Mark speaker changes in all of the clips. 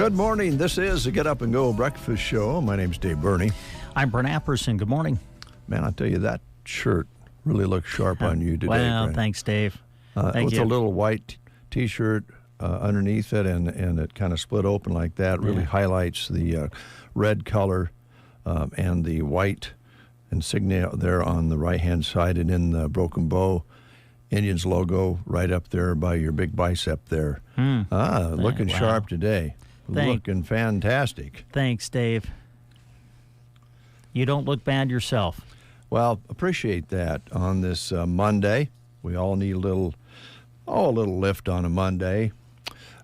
Speaker 1: Good morning. This is the Get Up and Go Breakfast Show. My name's Dave Burney.
Speaker 2: I'm Brent Apperson. Good morning.
Speaker 1: Man, I tell you, that shirt really looks sharp on you today,
Speaker 2: Well,
Speaker 1: Brent.
Speaker 2: thanks, Dave. Thank
Speaker 1: with
Speaker 2: you.
Speaker 1: a little white T-shirt underneath it, and it kind of split open like that, really highlights the red color and the white insignia there on the right-hand side, and in the broken bow Indians logo right up there by your big bicep there. Looking sharp today. Looking fantastic.
Speaker 2: Thanks, Dave. You don't look bad yourself.
Speaker 1: Well, appreciate that on this Monday. We all need a little lift on a Monday.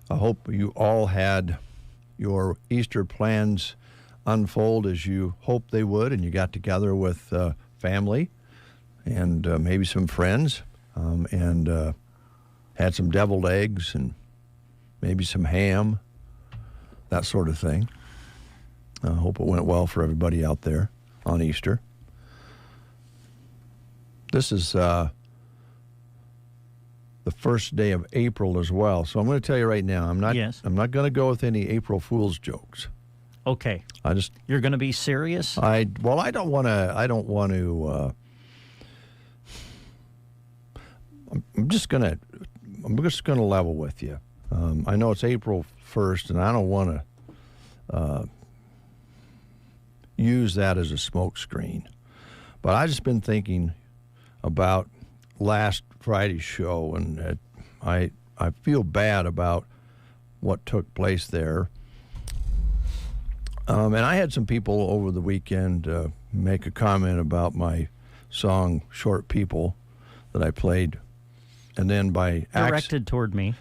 Speaker 1: I hope you all had your Easter plans unfold as you hoped they would, and you got together with family and maybe some friends and had some deviled eggs and maybe some ham, that sort of thing. I hope it went well for everybody out there on Easter. This is the first day of April as well, so I'm going to tell you right now, I'm not going to go with any April Fool's jokes.
Speaker 2: Okay.
Speaker 1: You're
Speaker 2: going to be serious?
Speaker 1: I don't want to. I'm just going to level with you. I know it's April 1st, and I don't want to use that as a smokescreen. But I've just been thinking about last Friday's show, and I feel bad about what took place there. And I had some people over the weekend make a comment about my song "Short People" that I played, and then by
Speaker 2: directed toward me.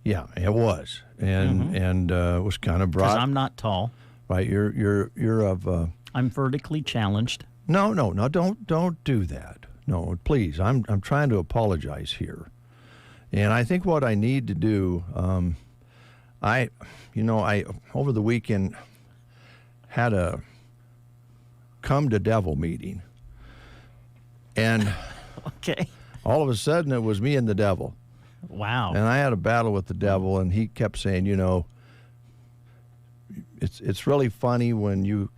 Speaker 1: Yeah, it was, and it was kind of broad.
Speaker 2: Because I'm not tall.
Speaker 1: Right, you're of.
Speaker 2: I'm vertically challenged.
Speaker 1: No, don't do that. No, please. I'm trying to apologize here, and I think what I need to do, I over the weekend had a come to devil meeting, and
Speaker 2: okay,
Speaker 1: all of a sudden it was me and the devil.
Speaker 2: Wow.
Speaker 1: And I had a battle with the devil, and he kept saying, it's really funny when you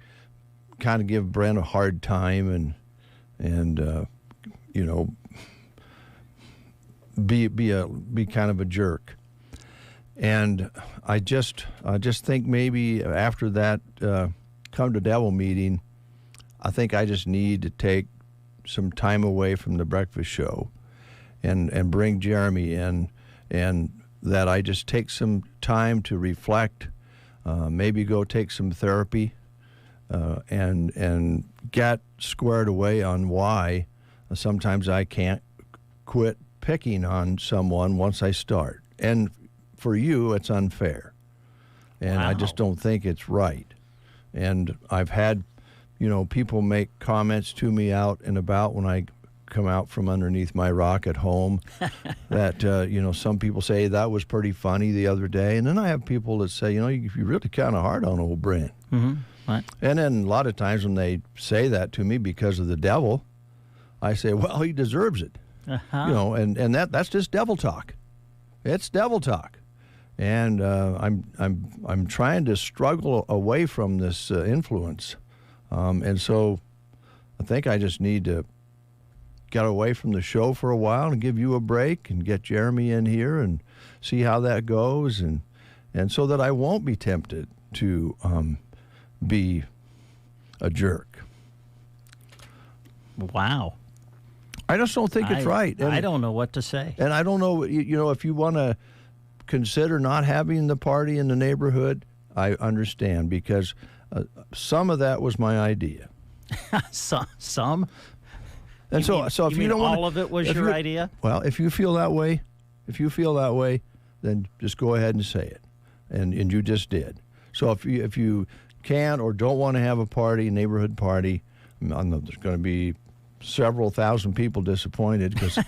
Speaker 1: kind of give Brent a hard time and be kind of a jerk. And I just think maybe after that come to devil meeting, I think I just need to take some time away from the breakfast show and bring Jeremy in, and that I just take some time to reflect, maybe go take some therapy, and get squared away on why sometimes I can't quit picking on someone once I start. And for you, it's unfair. And I just don't think it's right. And I've had, people make comments to me out and about when I come out from underneath my rock at home that, some people say that was pretty funny the other day. And then I have people that say, you're really kind of hard on old Brent.
Speaker 2: Mm-hmm. What?
Speaker 1: And then a lot of times when they say that to me because of the devil, I say, well, he deserves it.
Speaker 2: Uh-huh.
Speaker 1: And that's just devil talk. It's devil talk. And I'm trying to struggle away from this influence. And so I think I just need to get away from the show for a while and give you a break and get Jeremy in here and see how that goes, and so that I won't be tempted to be a jerk.
Speaker 2: Wow.
Speaker 1: I just don't think it's right. And
Speaker 2: I don't know what to say.
Speaker 1: And I don't know, if you want to consider not having the party in the neighborhood, I understand, because some of that was my idea.
Speaker 2: Some?
Speaker 1: And so if you don't want
Speaker 2: all of it was your idea?
Speaker 1: Well, if you feel that way, then just go ahead and say it, and you just did. So if you can't or don't want to have a party, neighborhood party, I know there's going to be several thousand people disappointed because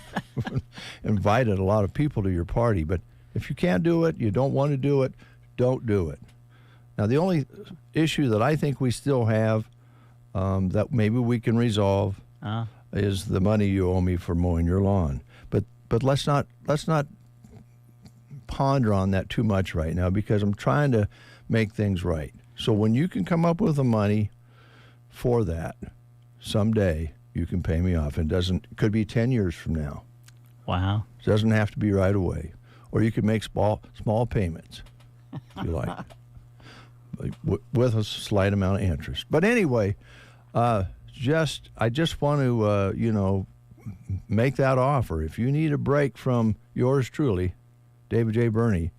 Speaker 1: invited a lot of people to your party. But if you can't do it, you don't want to do it, don't do it. Now, the only issue that I think we still have that maybe we can resolve is the money you owe me for mowing your lawn. But let's not ponder on that too much right now, because I'm trying to make things right. So when you can come up with the money for that, someday you can pay me off. It could be 10 years from now.
Speaker 2: Wow.
Speaker 1: It doesn't have to be right away. Or you can make small payments, if you like, with a slight amount of interest. But anyway, I just want to, make that offer. If you need a break from yours truly, David J. Burney,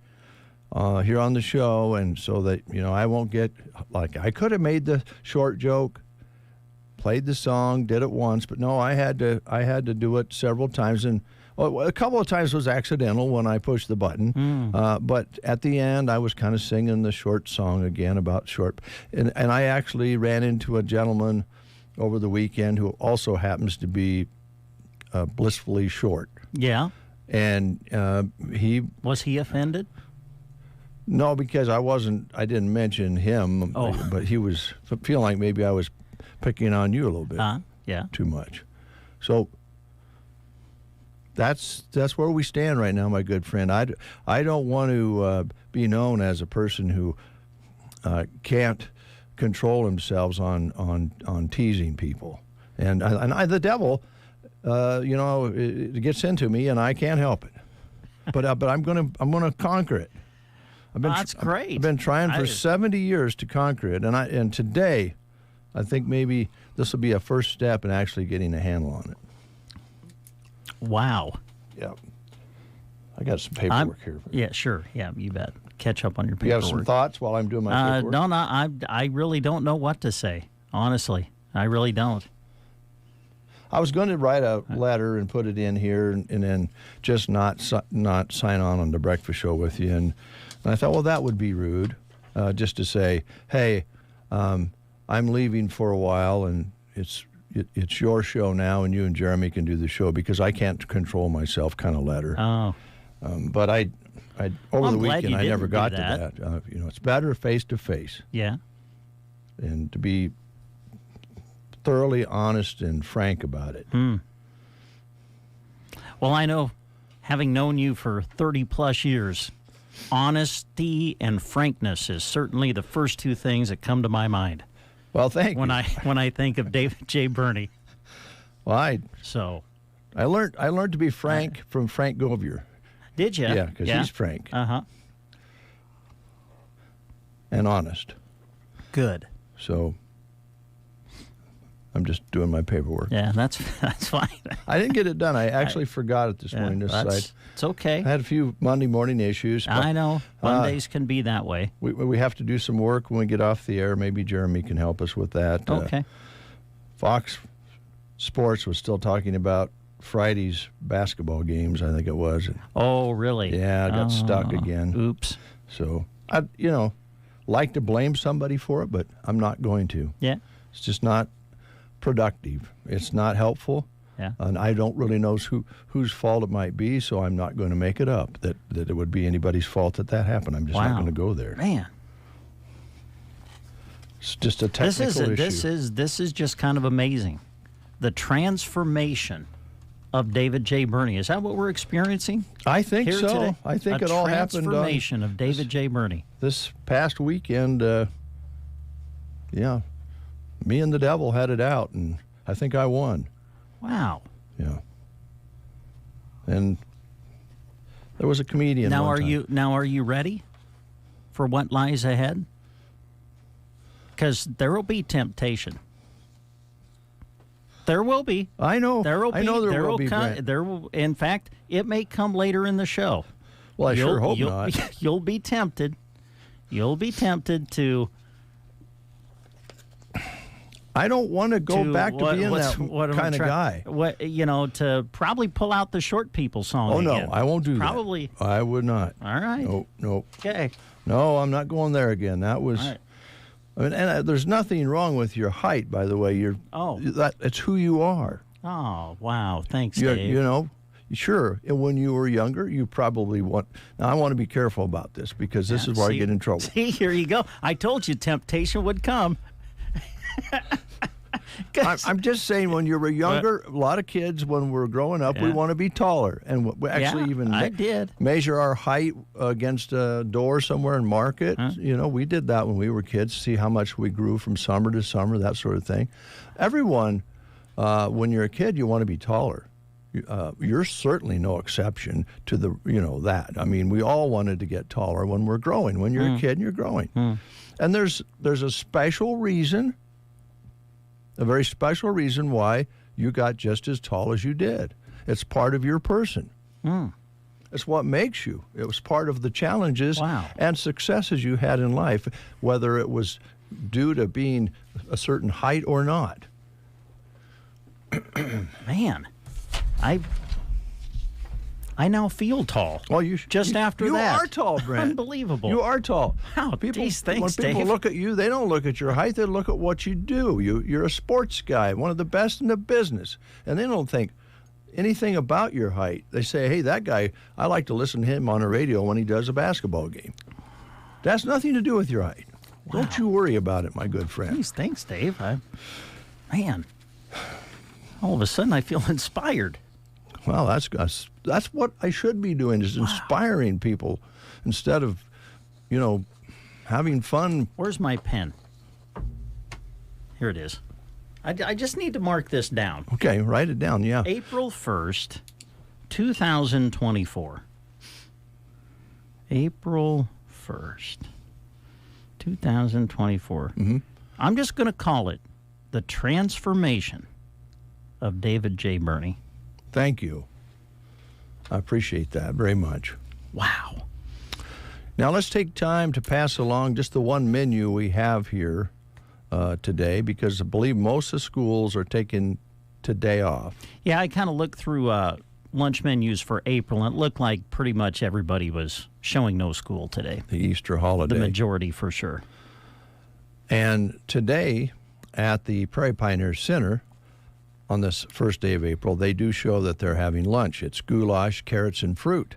Speaker 1: here on the show, and so that, I won't get, I could have made the short joke, played the song, did it once, but no, I had to do it several times, and a couple of times was accidental when I pushed the button, but at the end I was kind of singing the short song again about short, and I actually ran into a gentleman over the weekend who also happens to be blissfully short.
Speaker 2: Yeah.
Speaker 1: And
Speaker 2: Was he offended?
Speaker 1: No, because I didn't mention him, but he was feeling like maybe I was picking on you a little bit too much. So that's where we stand right now, my good friend. I don't want to be known as a person who can't control themselves on teasing people. And the devil, it gets into me, and I can't help it. But I'm gonna conquer it.
Speaker 2: That's great.
Speaker 1: I've been trying for 70 years to conquer it, and today, I think maybe this will be a first step in actually getting a handle on it.
Speaker 2: Wow.
Speaker 1: Yeah. I got some paperwork here.
Speaker 2: Yeah, sure. Yeah, you bet. Catch up on your paperwork.
Speaker 1: You have some thoughts while I'm doing my paperwork?
Speaker 2: No, I really don't know what to say. Honestly, I really don't.
Speaker 1: I was going to write a letter and put it in here, and then just not sign on the breakfast show with you. And I thought, well, that would be rude, just to say, hey, I'm leaving for a while, and it's your show now, and you and Jeremy can do the show, because I can't control myself kind of letter.
Speaker 2: Oh.
Speaker 1: But I over the weekend, I never got to
Speaker 2: that.
Speaker 1: It's better face to face.
Speaker 2: Yeah.
Speaker 1: And to be thoroughly honest and frank about it.
Speaker 2: Well, I know, having known you for 30 plus years, honesty and frankness is certainly the first two things that come to my mind.
Speaker 1: Well, thank you.
Speaker 2: When I think of David J. Burney.
Speaker 1: Well, I learned to be frank from Frank Govier.
Speaker 2: Did you?
Speaker 1: Yeah, because he's frank. And honest.
Speaker 2: Good.
Speaker 1: So I'm just doing my paperwork.
Speaker 2: Yeah, that's fine.
Speaker 1: I didn't get it done. I actually forgot it this morning.
Speaker 2: It's okay.
Speaker 1: I had a few Monday morning issues.
Speaker 2: I know. Mondays can be that way.
Speaker 1: We have to do some work when we get off the air. Maybe Jeremy can help us with that.
Speaker 2: Okay.
Speaker 1: Fox Sports was still talking about Friday's basketball games, I think it was.
Speaker 2: Oh, really?
Speaker 1: Yeah, I got stuck again.
Speaker 2: Oops.
Speaker 1: So, I like to blame somebody for it, but I'm not going to.
Speaker 2: Yeah.
Speaker 1: It's just not productive. It's not helpful.
Speaker 2: Yeah.
Speaker 1: And I don't really know whose fault it might be, so I'm not going to make it up that it would be anybody's fault that happened. I'm just not going to go there.
Speaker 2: Man.
Speaker 1: It's just a technical issue.
Speaker 2: This is just kind of amazing. The transformation of David J. Burney. Is that what we're experiencing?
Speaker 1: I think
Speaker 2: here
Speaker 1: so.
Speaker 2: Today?
Speaker 1: I think it all happened.
Speaker 2: Transformation of David J. Burney.
Speaker 1: This past weekend, me and the devil had it out, and I think I won.
Speaker 2: Wow.
Speaker 1: Yeah. And there was a comedian.
Speaker 2: Now are you ready for what lies ahead? Because there will be temptation. There will be.
Speaker 1: I know.
Speaker 2: There will be.
Speaker 1: I know there will be.
Speaker 2: There will. In fact, it may come later in the show.
Speaker 1: Well, I sure hope not.
Speaker 2: You'll be tempted. You'll be tempted to.
Speaker 1: I don't want to go back to being that kind of guy.
Speaker 2: To probably pull out the Short People song.
Speaker 1: Oh no,
Speaker 2: again.
Speaker 1: I won't do
Speaker 2: probably.
Speaker 1: that. I would not.
Speaker 2: All right.
Speaker 1: Nope.
Speaker 2: Okay.
Speaker 1: No, I'm not going there again. That was.
Speaker 2: All right.
Speaker 1: I mean, and there's nothing wrong with your height, by the way. It's who you are.
Speaker 2: Oh, wow. Thanks, Dave.
Speaker 1: Sure. And when you were younger, you probably want. Now, I want to be careful about this because this is where I get in trouble.
Speaker 2: See, here you go. I told you temptation would come.
Speaker 1: I'm just saying, when you were younger, a lot of kids, when we're growing up, we want to be taller. And we actually measure our height against a door somewhere and mark it. Huh? You know, we did that when we were kids, see how much we grew from summer to summer, that sort of thing. Everyone, when you're a kid, you want to be taller. You're certainly no exception to that. I mean, we all wanted to get taller when we're growing. When you're a kid, you're growing. And there's a special reason, a very special reason why you got just as tall as you did. It's part of your person. It's what makes you. It was part of the challenges and successes you had in life, whether it was due to being a certain height or not.
Speaker 2: Man, I now feel tall. Well, after that.
Speaker 1: You are tall, Brent.
Speaker 2: Unbelievable.
Speaker 1: You are tall.
Speaker 2: Wow,
Speaker 1: when people
Speaker 2: Dave.
Speaker 1: look at you, they don't look at your height. They look at what you do. You're a sports guy, one of the best in the business. And they don't think anything about your height. They say, hey, that guy, I like to listen to him on the radio when he does a basketball game. That's nothing to do with your height. Wow. Don't you worry about it, my good friend.
Speaker 2: Thanks, Dave. Man, all of a sudden I feel inspired.
Speaker 1: Well, that's what I should be doing, is inspiring people instead of, having fun.
Speaker 2: Where's my pen? Here it is. I just need to mark this down.
Speaker 1: Okay, write it down, yeah.
Speaker 2: April 1st, 2024. April 1st, 2024.
Speaker 1: Mm-hmm.
Speaker 2: I'm just going to call it the transformation of David J. Burney.
Speaker 1: Thank you. I appreciate that very much.
Speaker 2: Wow.
Speaker 1: Now let's take time to pass along just the one menu we have here today, because I believe most of the schools are taking today off.
Speaker 2: Yeah, I kind of looked through lunch menus for April, and it looked like pretty much everybody was showing no school today.
Speaker 1: The Easter holiday.
Speaker 2: The majority, for sure.
Speaker 1: And today at the Prairie Pioneer Center, on this first day of April, they do show that they're having lunch. It's goulash, carrots, and fruit.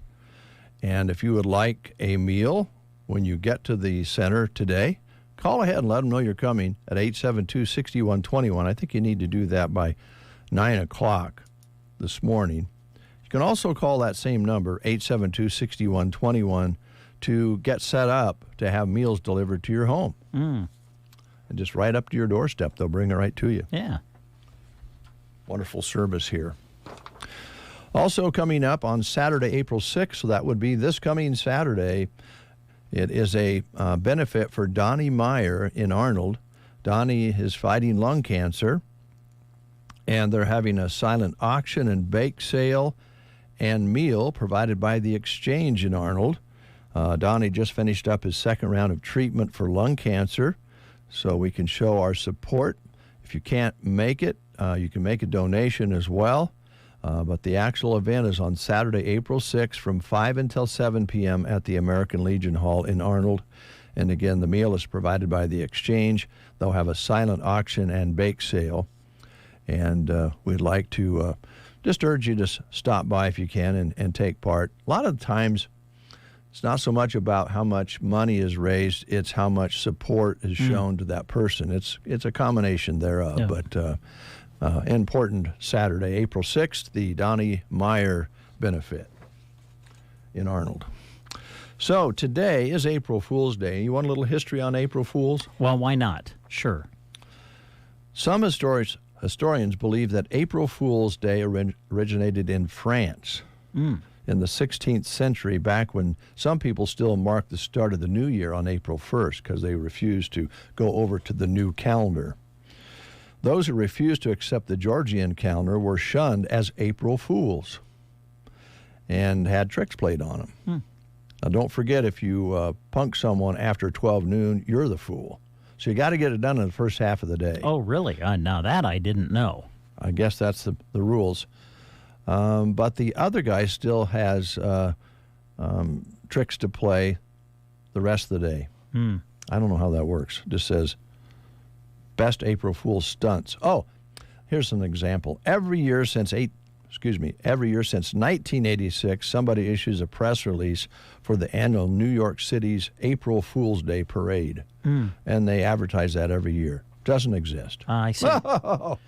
Speaker 1: And if you would like a meal when you get to the center today, call ahead and let them know you're coming at 872-6121. I think you need to do that by 9 o'clock this morning. You can also call that same number, 872-6121, to get set up to have meals delivered to your home. And just right up to your doorstep. They'll bring it right to you.
Speaker 2: Yeah.
Speaker 1: Wonderful service here. Also coming up on Saturday, April 6th, so that would be this coming Saturday, it is a benefit for Donnie Meyer in Arnold. Donnie is fighting lung cancer, and they're having a silent auction and bake sale and meal provided by the Exchange in Arnold. Donnie just finished up his second round of treatment for lung cancer, so we can show our support. If you can't make it, you can make a donation as well. But the actual event is on Saturday, April 6th from 5 until 7 p.m. at the American Legion Hall in Arnold. And again, the meal is provided by the Exchange. They'll have a silent auction and bake sale. And we'd like to just urge you to stop by if you can and take part. A lot of times, it's not so much about how much money is raised, it's how much support is shown to that person. It's a combination thereof. Yeah. But important Saturday, April 6th, the Donnie Meyer benefit in Arnold. So today is April Fool's Day. You want a little history on April Fools?
Speaker 2: Well, why not? Sure.
Speaker 1: Some historians believe that April Fool's Day originated in France. In the 16th century, back when some people still mark the start of the new year on April 1st because they refused to go over to the new calendar. Those who refused to accept the Georgian calendar were shunned as April Fools and had tricks played on them. Now, don't forget, if you punk someone after 12 noon, you're the fool. So you got to get it done in the first half of the day.
Speaker 2: Oh, really? Now that I didn't know.
Speaker 1: I guess that's the rules. But the other guy still has tricks to play the rest of the day. I don't know how that works. It just says best April Fool's stunts. Oh, here's an example. Every year since 1986, somebody issues a press release for the annual New York City's April Fool's Day parade. And they advertise that every year. Doesn't exist.
Speaker 2: I see.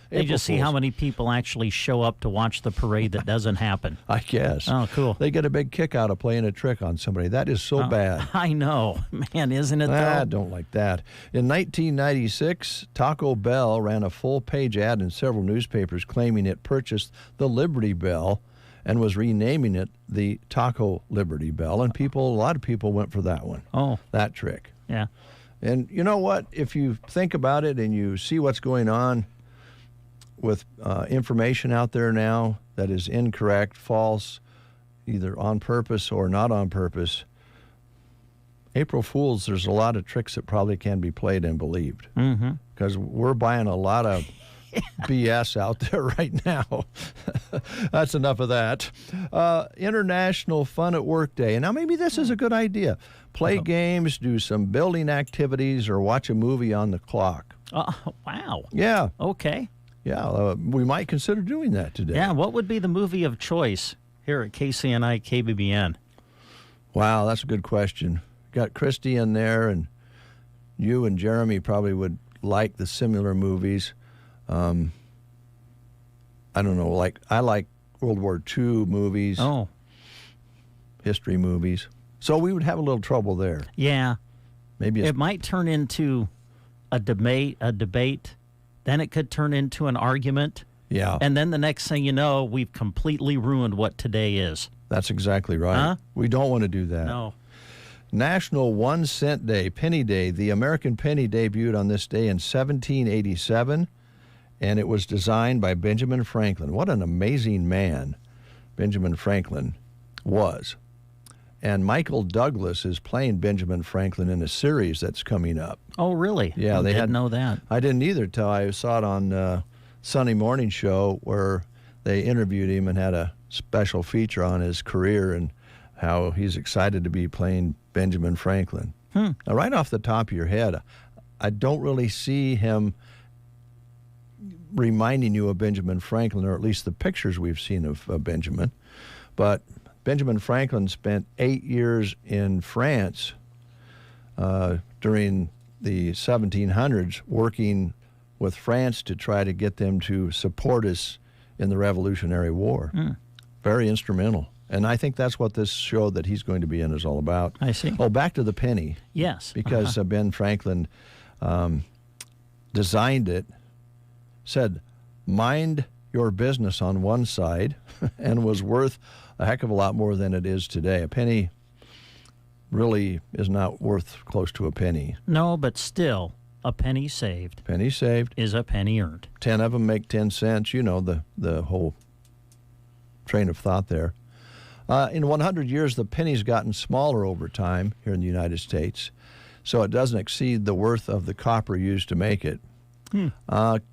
Speaker 2: They just see how many people actually show up to watch the parade that doesn't happen.
Speaker 1: I guess.
Speaker 2: Oh, cool.
Speaker 1: They get a big kick out of playing a trick on somebody. That is so bad.
Speaker 2: I know. Man, isn't it, though?
Speaker 1: I don't like that. In 1996, Taco Bell ran a full-page ad in several newspapers claiming it purchased the Liberty Bell and was renaming it the Taco Liberty Bell. And a lot of people went for that one.
Speaker 2: Oh.
Speaker 1: That trick.
Speaker 2: Yeah.
Speaker 1: And you know what? If you think about it and you see what's going on with information out there now that is incorrect, false, either on purpose or not on purpose, April Fools, there's a lot of tricks that probably can be played and believed. Because we're buying a lot of BS out there right now. That's enough of that. International Fun at Work Day. And now maybe this is a good idea. Play games, do some building activities, or watch a movie on the clock.
Speaker 2: Wow.
Speaker 1: Yeah.
Speaker 2: Okay.
Speaker 1: Yeah, we might consider doing that today.
Speaker 2: Yeah, what would be the movie of choice here at KCNI KBBN?
Speaker 1: Wow, that's a good question. Got Christy in there, and you and Jeremy probably would like the similar movies. I don't know, I like World War II movies.
Speaker 2: Oh.
Speaker 1: History movies. So we would have a little trouble there.
Speaker 2: Yeah.
Speaker 1: Maybe
Speaker 2: it might turn into a debate, then it could turn into an argument.
Speaker 1: Yeah.
Speaker 2: And then the next thing you know, we've completely ruined what today is.
Speaker 1: That's exactly right.
Speaker 2: Huh?
Speaker 1: We don't want to do that.
Speaker 2: No.
Speaker 1: National 1 Cent Day, Penny Day. The American penny debuted on this day in 1787, and it was designed by Benjamin Franklin. What an amazing man Benjamin Franklin was. And Michael Douglas is playing Benjamin Franklin in a series that's coming up.
Speaker 2: Oh, really?
Speaker 1: Yeah,
Speaker 2: they didn't know that.
Speaker 1: I didn't either till I saw it on Sunday Morning Show, where they interviewed him and had a special feature on his career and how he's excited to be playing Benjamin Franklin. Now, right off the top of your head, I don't really see him reminding you of Benjamin Franklin, or at least the pictures we've seen of Benjamin. But Benjamin Franklin spent 8 years in France during the 1700s working with France to try to get them to support us in the Revolutionary War. Very instrumental. And I think that's what this show that he's going to be in is all about.
Speaker 2: I see.
Speaker 1: Oh, back to the penny.
Speaker 2: Yes.
Speaker 1: Because Ben Franklin designed it, said, mind your business on one side, and was worth a heck of a lot more than it is today. A penny really is not worth close to a penny.
Speaker 2: No, but still, a penny saved.
Speaker 1: Penny saved
Speaker 2: is a penny earned.
Speaker 1: 10 of them make 10 cents. You know the whole train of thought there. In 100 years, the penny's gotten smaller over time here in the United States, so it doesn't exceed the worth of the copper used to make it.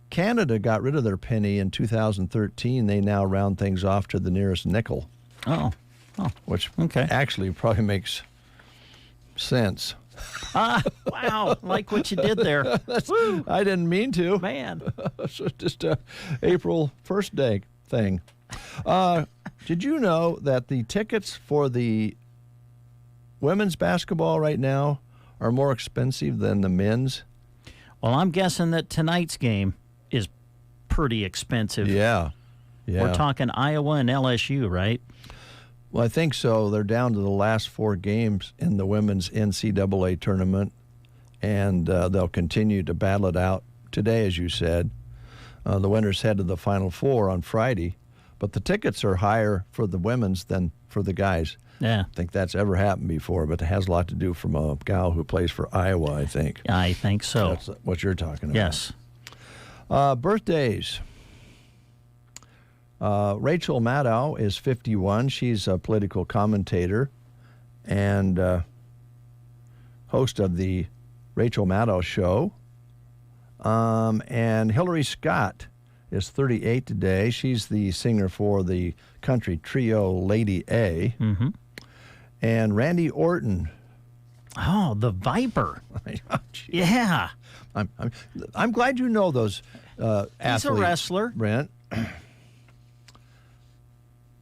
Speaker 1: Canada got rid of their penny in 2013. They now round things off to the nearest nickel.
Speaker 2: Oh.
Speaker 1: Which
Speaker 2: okay.
Speaker 1: Actually probably makes sense.
Speaker 2: Wow, like what you did there.
Speaker 1: I didn't mean to.
Speaker 2: Man.
Speaker 1: It's just a April 1st day thing. Did you know that the tickets for the women's basketball right now are more expensive than the men's?
Speaker 2: Well, I'm guessing that tonight's game is pretty expensive.
Speaker 1: Yeah.
Speaker 2: We're talking Iowa and LSU, right?
Speaker 1: Well, I think so. They're down to the last 4 games in the women's NCAA tournament, and they'll continue to battle it out today, as you said. The winners head to the Final Four on Friday, but the tickets are higher for the women's than for the guys.
Speaker 2: Yeah.
Speaker 1: I think that's ever happened before, but it has a lot to do from a gal who plays for Iowa, I think.
Speaker 2: I think so.
Speaker 1: That's what you're talking about.
Speaker 2: Yes.
Speaker 1: Birthdays. Rachel Maddow is 51. She's a political commentator and host of the Rachel Maddow Show. And Hillary Scott is 38 today. She's the singer for the country trio Lady A.
Speaker 2: Mm-hmm.
Speaker 1: And Randy Orton.
Speaker 2: Oh, the Viper. Yeah.
Speaker 1: I'm glad you know those athletes.
Speaker 2: He's a wrestler.
Speaker 1: Brent.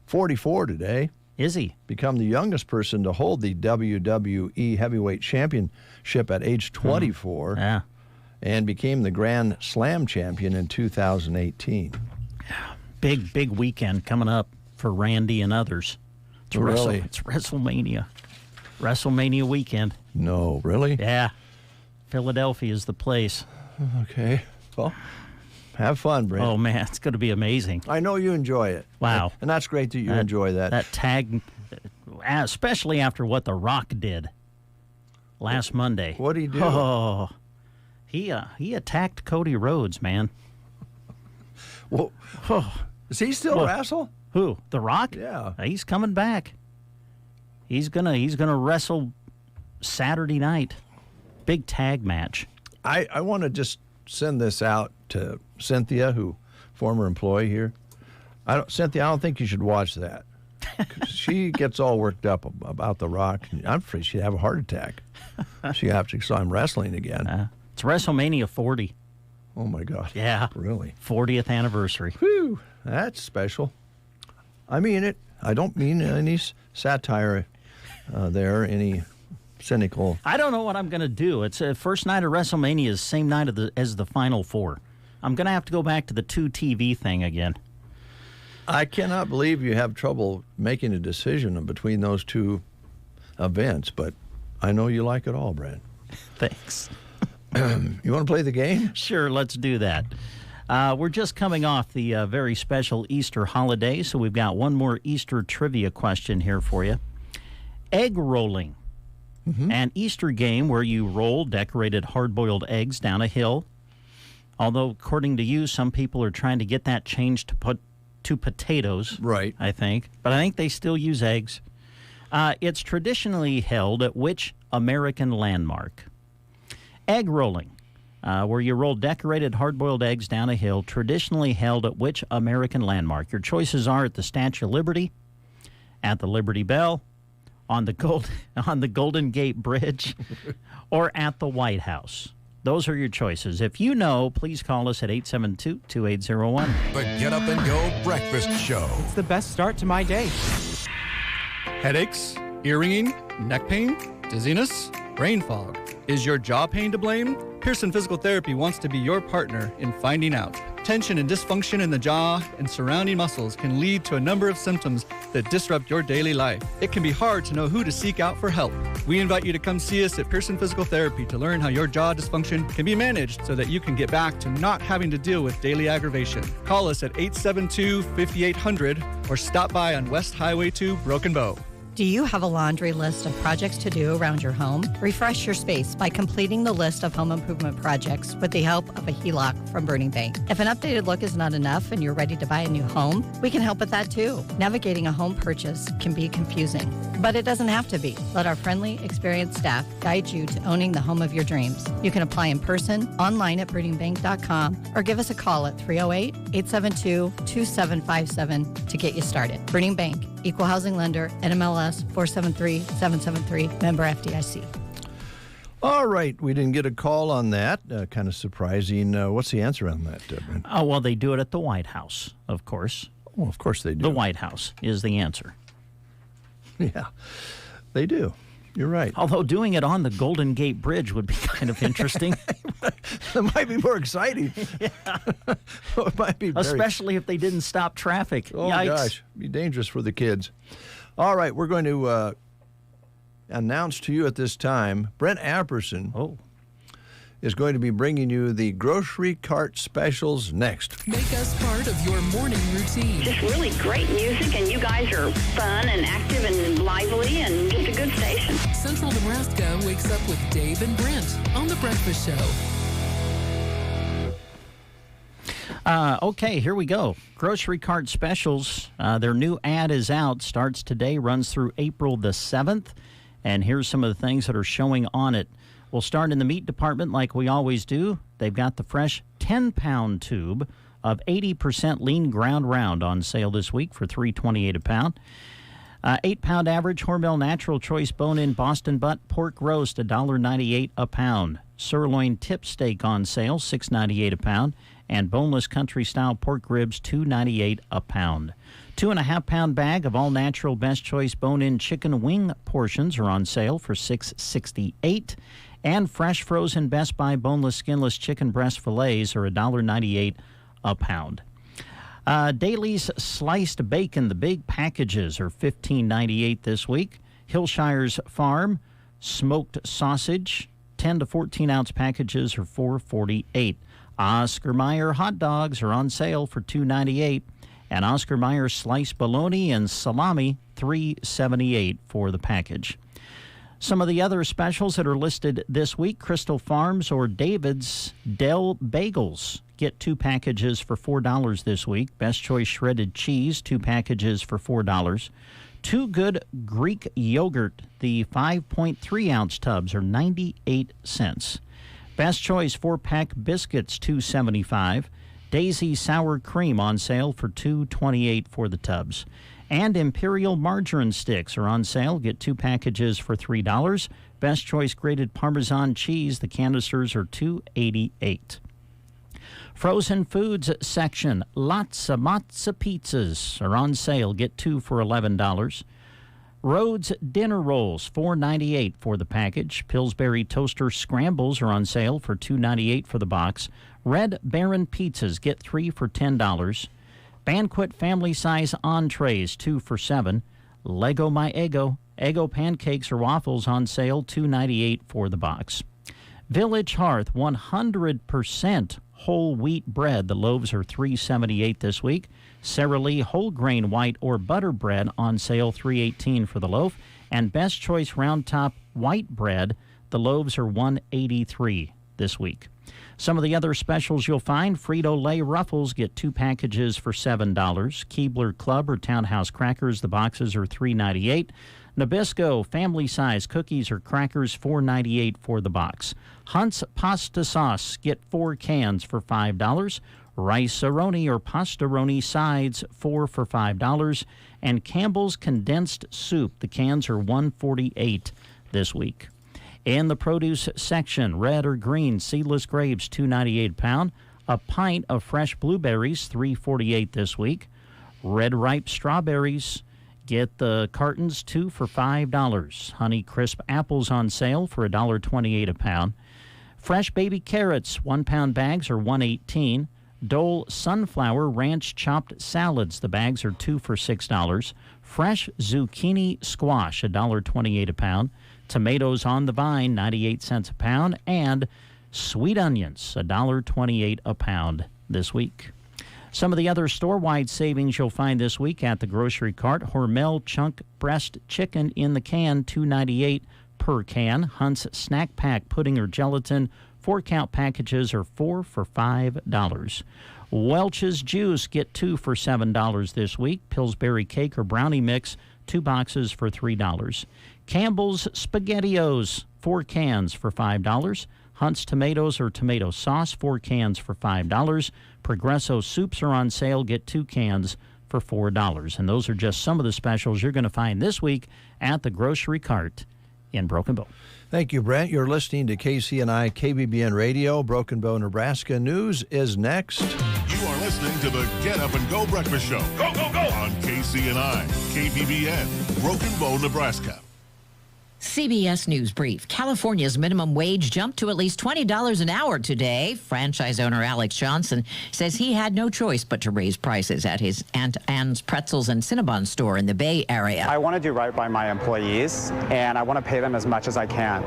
Speaker 1: 44 today.
Speaker 2: Is he?
Speaker 1: Become the youngest person to hold the WWE Heavyweight Championship at age 24.
Speaker 2: Yeah.
Speaker 1: and became the Grand Slam champion in 2018.
Speaker 2: Big weekend coming up for Randy and others. It's
Speaker 1: Really?
Speaker 2: It's WrestleMania. WrestleMania weekend.
Speaker 1: No, really?
Speaker 2: Yeah. Philadelphia is the place.
Speaker 1: Okay. Well, have fun, Brent.
Speaker 2: Oh, man, it's going to be amazing.
Speaker 1: I know you enjoy it.
Speaker 2: Wow.
Speaker 1: And that's great that you enjoy that.
Speaker 2: That tag, especially after what The Rock did last Monday.
Speaker 1: What'd he do?
Speaker 2: Oh, he attacked Cody Rhodes, man.
Speaker 1: Well, does he still wrestle?
Speaker 2: Who? The Rock?
Speaker 1: Yeah.
Speaker 2: He's coming back. He's gonna wrestle Saturday night. Big tag match.
Speaker 1: I want to just send this out to Cynthia, former employee here. Cynthia, I don't think you should watch that. 'Cause she gets all worked up about The Rock. I'm afraid she'd have a heart attack. She actually saw him wrestling again.
Speaker 2: It's WrestleMania 40.
Speaker 1: Oh, my God.
Speaker 2: Yeah.
Speaker 1: Really?
Speaker 2: 40th anniversary.
Speaker 1: Whew, that's special. I mean it. I don't mean any satire any cynical.
Speaker 2: I don't know what I'm going to do. It's first night of WrestleMania is same night as the Final Four. I'm going to have to go back to the 2 TV thing again.
Speaker 1: I cannot believe you have trouble making a decision between those two events, but I know you like it all, Brad.
Speaker 2: Thanks.
Speaker 1: You want to play the game?
Speaker 2: Sure, let's do that. We're just coming off the very special Easter holiday, so we've got one more Easter trivia question here for you. Egg rolling. An Easter game where you roll decorated hard-boiled eggs down a hill. Although, according to you, some people are trying to get that changed to potatoes.
Speaker 1: Right.
Speaker 2: I think. But I think they still use eggs. It's traditionally held at which American landmark? Egg rolling, where you roll decorated hard-boiled eggs down a hill, traditionally held at which American landmark? Your choices are at the Statue of Liberty, at the Liberty Bell, on the Golden Gate Bridge, or at the White House. Those are your choices. If you know, please call us at 872-2801.
Speaker 3: The Get Up and Go Breakfast Show.
Speaker 4: It's the best start to my day. Headaches, ear ringing, neck pain, dizziness, brain fog. Is your jaw pain to blame? Pearson Physical Therapy wants to be your partner in finding out. Tension and dysfunction in the jaw and surrounding muscles can lead to a number of symptoms that disrupt your daily life. It can be hard to know who to seek out for help. We invite you to come see us at Pearson Physical Therapy to learn how your jaw dysfunction can be managed so that you can get back to not having to deal with daily aggravation. Call us at 872-5800 or stop by on West Highway 2, Broken Bow.
Speaker 5: Do you have a laundry list of projects to do around your home? Refresh your space by completing the list of home improvement projects with the help of a HELOC from Burning Bank. If an updated look is not enough and you're ready to buy a new home, we can help with that too. Navigating a home purchase can be confusing, but it doesn't have to be. Let our friendly, experienced staff guide you to owning the home of your dreams. You can apply in person, online at burningbank.com, or give us a call at 308-872-2757 to get you started. Burning Bank, Equal Housing Lender, NMLS 473773, member FDIC.
Speaker 1: All right, we didn't get a call on that. Kind of surprising. What's the answer on that, Brent?
Speaker 2: Oh, well, they do it at the White House, of course.
Speaker 1: Well, of course they do.
Speaker 2: The White House is the answer.
Speaker 1: Yeah, they do. You're right.
Speaker 2: Although doing it on the Golden Gate Bridge would be kind of interesting.
Speaker 1: It might be more exciting.
Speaker 2: Yeah.
Speaker 1: It might be
Speaker 2: especially if they didn't stop traffic.
Speaker 1: Oh,
Speaker 2: Yikes.
Speaker 1: gosh. It'd be dangerous for the kids. All right, we're going to announce to you at this time, Brent Apperson is going to be bringing you the grocery cart specials next.
Speaker 6: Make us part of your morning routine.
Speaker 7: Just really great music, and you guys are fun and active and lively and just a good station.
Speaker 6: Central Nebraska wakes up with Dave and Brent on The Breakfast Show.
Speaker 2: Okay, here we go. Grocery cart specials. Their new ad is out, starts today, runs through April the 7th. And here's some of the things that are showing on it. We'll start in the meat department like we always do. They've got the fresh 10-pound tube of 80% lean ground round on sale this week for $3.28 a pound. 8-pound average Hormel Natural Choice bone-in Boston butt pork roast, $1.98 a pound. Sirloin tip steak on sale, $6.98 a pound. And boneless country-style pork ribs, $2.98 a pound. 2.5-pound bag of all-natural Best Choice bone-in chicken wing portions are on sale for $6.68. And fresh frozen Best Buy boneless, skinless chicken breast fillets are $1.98 a pound. Daly's sliced bacon, the big packages, are $15.98 this week. Hillshire's Farm smoked sausage, 10 to 14 ounce packages, are $4.48. Oscar Mayer hot dogs are on sale for $2.98. And Oscar Mayer sliced bologna and salami, $3.78 for the package. Some of the other specials that are listed this week: Crystal Farms or David's Del Bagels. Get 2 packages for $4 this week. Best Choice shredded cheese, 2 packages for $4. Too Good Greek yogurt, the 5.3 ounce tubs, are 98 cents. Best Choice 4-pack biscuits, $2.75. Daisy sour cream on sale for $2.28 for the tubs. And Imperial margarine sticks are on sale. Get 2 packages for $3. Best Choice grated Parmesan cheese, the canisters, are $2.88. Frozen foods section, lots of matzo pizzas are on sale. Get 2 for $11. Rhodes dinner rolls, $4.98 for the package. Pillsbury toaster scrambles are on sale for $2.98 for the box. Red Baron pizzas, get 3 for $10. Banquet family size entrees, 2 for $7. Lego My Eggo pancakes or waffles on sale, $2.98 for the box. Village Hearth 100% whole wheat bread. The loaves are $3.78 this week. Sara Lee whole grain white or butter bread on sale, $3.18 for the loaf. And Best Choice round top white bread, the loaves are $1.83 this week. Some of the other specials you'll find: Frito-Lay Ruffles, get 2 packages for $7. Keebler Club or Townhouse crackers, the boxes are $3.98. Nabisco family-size cookies or crackers, $4.98 for the box. Hunt's pasta sauce, get 4 cans for $5. Rice-A-Roni or Pasta-Roni sides, 4 for $5. And Campbell's condensed soup, the cans are $1.48 this week. In the produce section, red or green seedless grapes, $2.98 a pound. A pint of fresh blueberries, $3.48 this week. Red ripe strawberries, get the cartons, 2 for $5. Honey Crisp apples on sale for $1.28 a pound. Fresh baby carrots, 1 pound bags are $1.18. Dole sunflower ranch chopped salads, the bags are 2 for $6. Fresh zucchini squash, $1.28 a pound. Tomatoes on the vine, 98 cents a pound. And sweet onions, $1.28 a pound this week. Some of the other store-wide savings you'll find this week at the grocery cart: Hormel chunk breast chicken in the can, $2.98 per can. Hunt's snack pack pudding or gelatin, 4-count packages are 4 for $5. Welch's juice, get 2 for $7 this week. Pillsbury cake or brownie mix, 2 boxes for $3. Campbell's SpaghettiOs, 4 cans for $5. Hunt's tomatoes or tomato sauce, 4 cans for $5. Progresso soups are on sale. Get 2 cans for $4. And those are just some of the specials you're going to find this week at the grocery cart in Broken Bow.
Speaker 1: Thank you, Brent. You're listening to KCNI KBBN Radio. Broken Bow, Nebraska. News is next.
Speaker 3: You are listening to the Get Up and Go Breakfast Show. Go, go, go! On KCNI, KBBN, Broken Bow, Nebraska.
Speaker 8: CBS News Brief. California's minimum wage jumped to at least $20 an hour today. Franchise owner Alex Johnson says he had no choice but to raise prices at his Aunt Anne's Pretzels and Cinnabon store in the Bay Area.
Speaker 9: I want to do right by my employees, and I want to pay them as much as I can.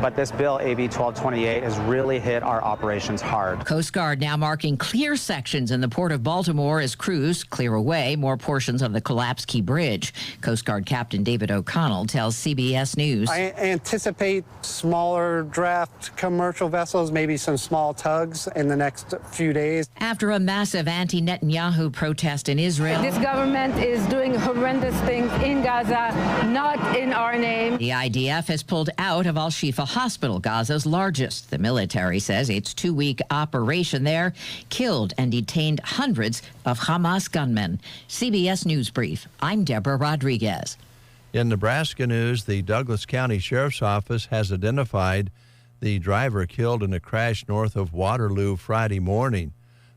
Speaker 9: But this bill, AB 1228, has really hit our operations hard.
Speaker 8: Coast Guard now marking clear sections in the Port of Baltimore as crews clear away more portions of the collapsed Key Bridge. Coast Guard Captain David O'Connell tells CBS News.
Speaker 10: I anticipate smaller draft commercial vessels, maybe some small tugs in the next few days.
Speaker 8: After a massive anti-Netanyahu protest in Israel.
Speaker 11: This government is doing horrendous things in Gaza, not in our name.
Speaker 8: The IDF has pulled out of Al-Shifa Hospital, Gaza's largest. The military says its 2-week operation there killed and detained hundreds of Hamas gunmen. CBS News Brief. I'm Deborah Rodriguez.
Speaker 1: In Nebraska news, the Douglas County Sheriff's Office has identified the driver killed in a crash north of Waterloo Friday morning.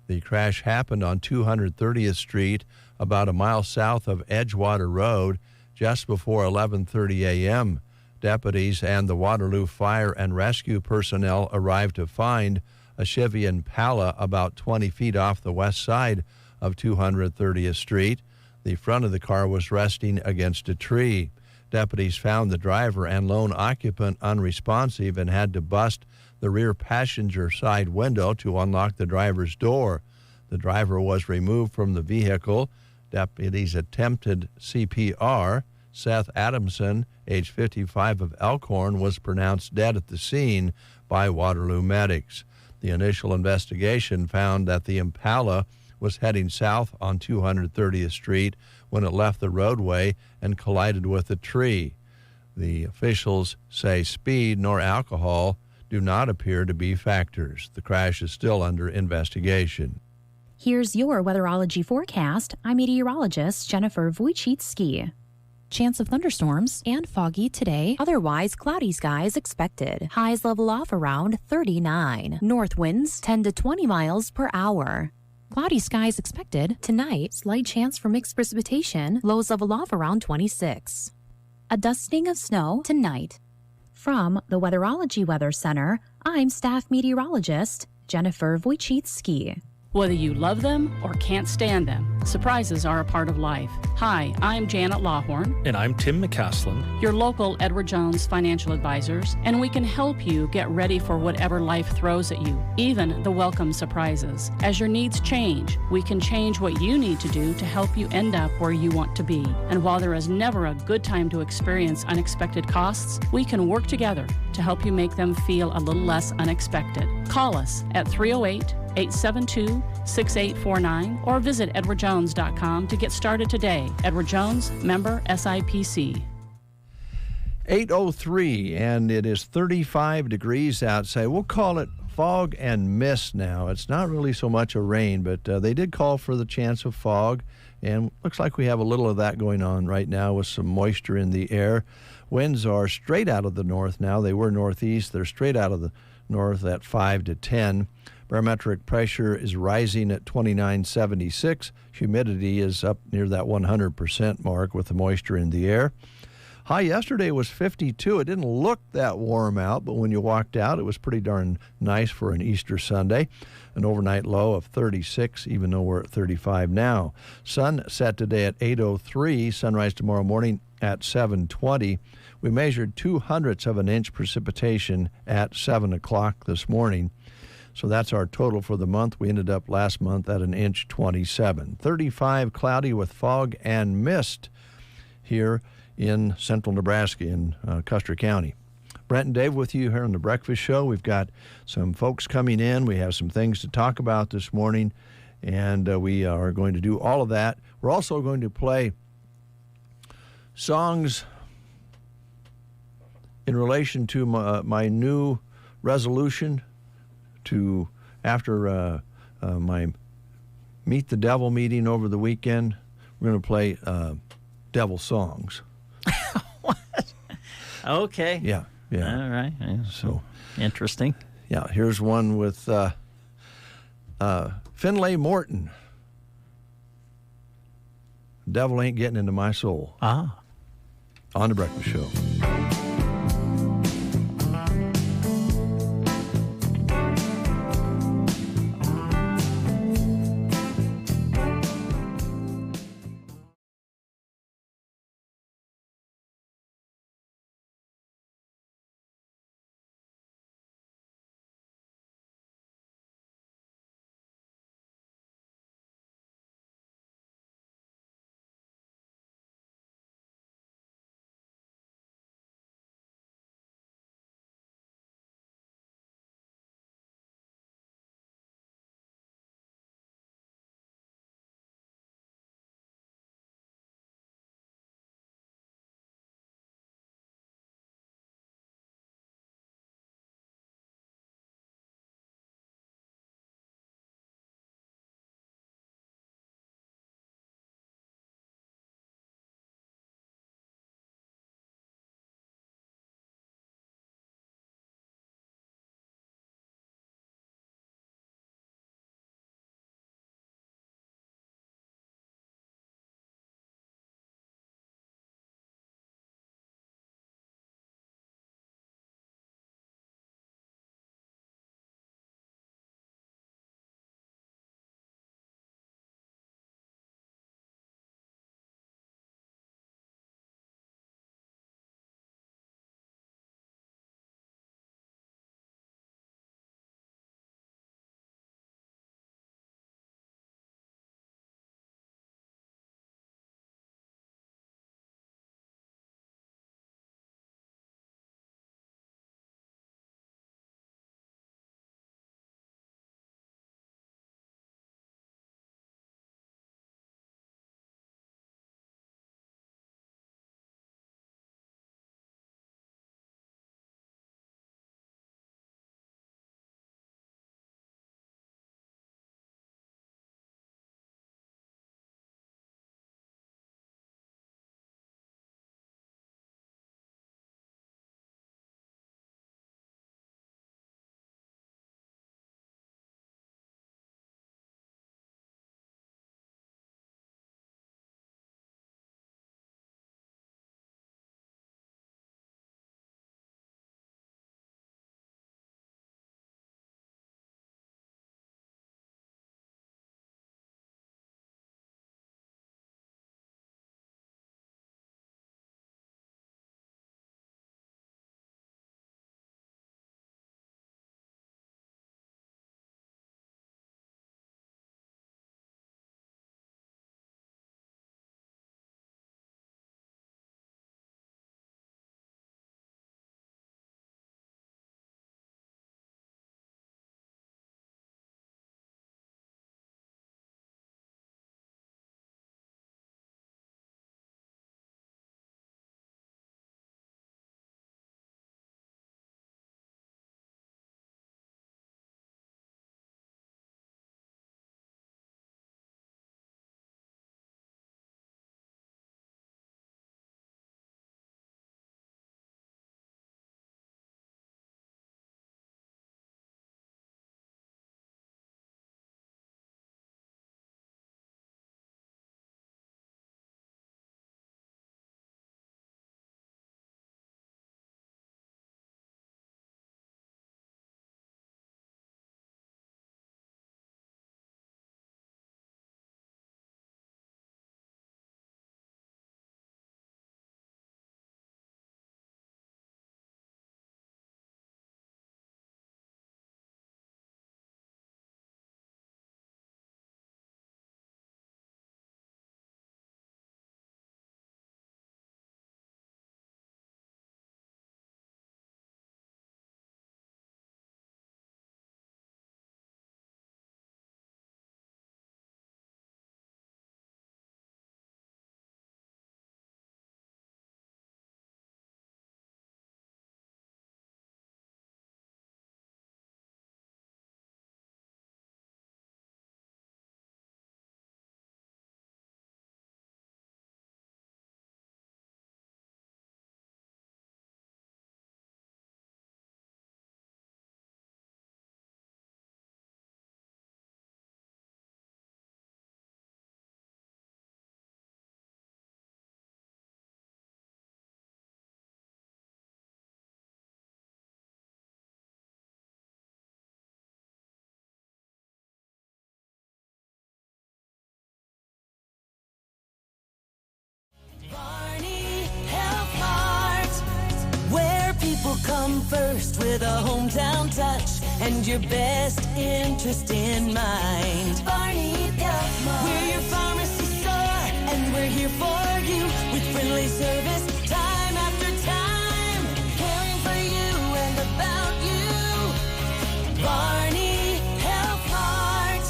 Speaker 1: The crash happened on 230th Street, about a mile south of Edgewater Road, just before 11:30 a.m. Deputies and the Waterloo Fire and Rescue personnel arrived to find a Chevy Impala about 20 feet off the west side of 230th Street. The front of the car was resting against a tree. Deputies found the driver and lone occupant unresponsive and had to bust the rear passenger side window to unlock the driver's door. The driver was removed from the vehicle. Deputies attempted CPR. Seth Adamson, age 55 of Elkhorn, was pronounced dead at the scene by Waterloo medics. The initial investigation found that the Impala was heading south on 230th Street when it left the roadway and collided with a tree. The officials say speed nor alcohol do not appear to be factors. The crash is still under investigation.
Speaker 12: Here's your weatherology forecast. I'm meteorologist Jennifer Wojcicki. Chance of thunderstorms and foggy today. Otherwise, cloudy skies expected. Highs level off around 39. North winds 10 to 20 miles per hour. Cloudy skies expected tonight. Slight chance for mixed precipitation. Lows level off around 26. A dusting of snow tonight. From the Weatherology Weather Center, I'm staff meteorologist Jennifer Wojcicki.
Speaker 13: Whether you love them or can't stand them, surprises are a part of life. Hi, I'm Janet Lawhorn.
Speaker 14: And I'm Tim McCaslin.
Speaker 13: Your local Edward Jones financial advisors, and we can help you get ready for whatever life throws at you, even the welcome surprises. As your needs change, we can change what you need to do to help you end up where you want to be. And while there is never a good time to experience unexpected costs, we can work together to help you make them feel a little less unexpected. Call us at 308-872-6849 or visit edwardjones.com to get started today. Edward Jones, member SIPC.
Speaker 1: 8:03, and it is 35 degrees outside. We'll call it fog and mist now. It's not really so much a rain, but they did call for the chance of fog, and looks like we have a little of that going on right now with some moisture in the air. Winds are straight out of the north now. They were northeast. They're straight out of the north at 5 to 10. Barometric pressure is rising at 29.76. Humidity is up near that 100% mark with the moisture in the air. High yesterday was 52. It didn't look that warm out, but when you walked out, it was pretty darn nice for an Easter Sunday. An overnight low of 36, even though we're at 35 now. Sun set today at 8:03. Sunrise tomorrow morning at 7:20. We measured 0.02 of an inch precipitation at 7 o'clock this morning. So that's our total for the month. We ended up last month at 1.27 inches. 35 cloudy with fog and mist here in central Nebraska in Custer County. Brent and Dave with you here on The Breakfast Show. We've got some folks coming in. We have some things to talk about this morning, and we are going to do all of that. We're also going to play songs in relation to my new resolution to, after my Meet the Devil meeting over the weekend, we're going to play devil songs.
Speaker 2: What? Okay.
Speaker 1: Yeah.
Speaker 2: All right. Yeah.
Speaker 1: So
Speaker 2: interesting.
Speaker 1: Yeah. Here's one with Finlay Morton. Devil Ain't Getting Into My Soul.
Speaker 2: On
Speaker 1: The Breakfast Show.
Speaker 14: with a hometown touch and your best interest in mind. Barney Health Mart. We're your pharmacy store, and we're here for you with friendly service time after time, caring for you and about you. Barney Health Mart.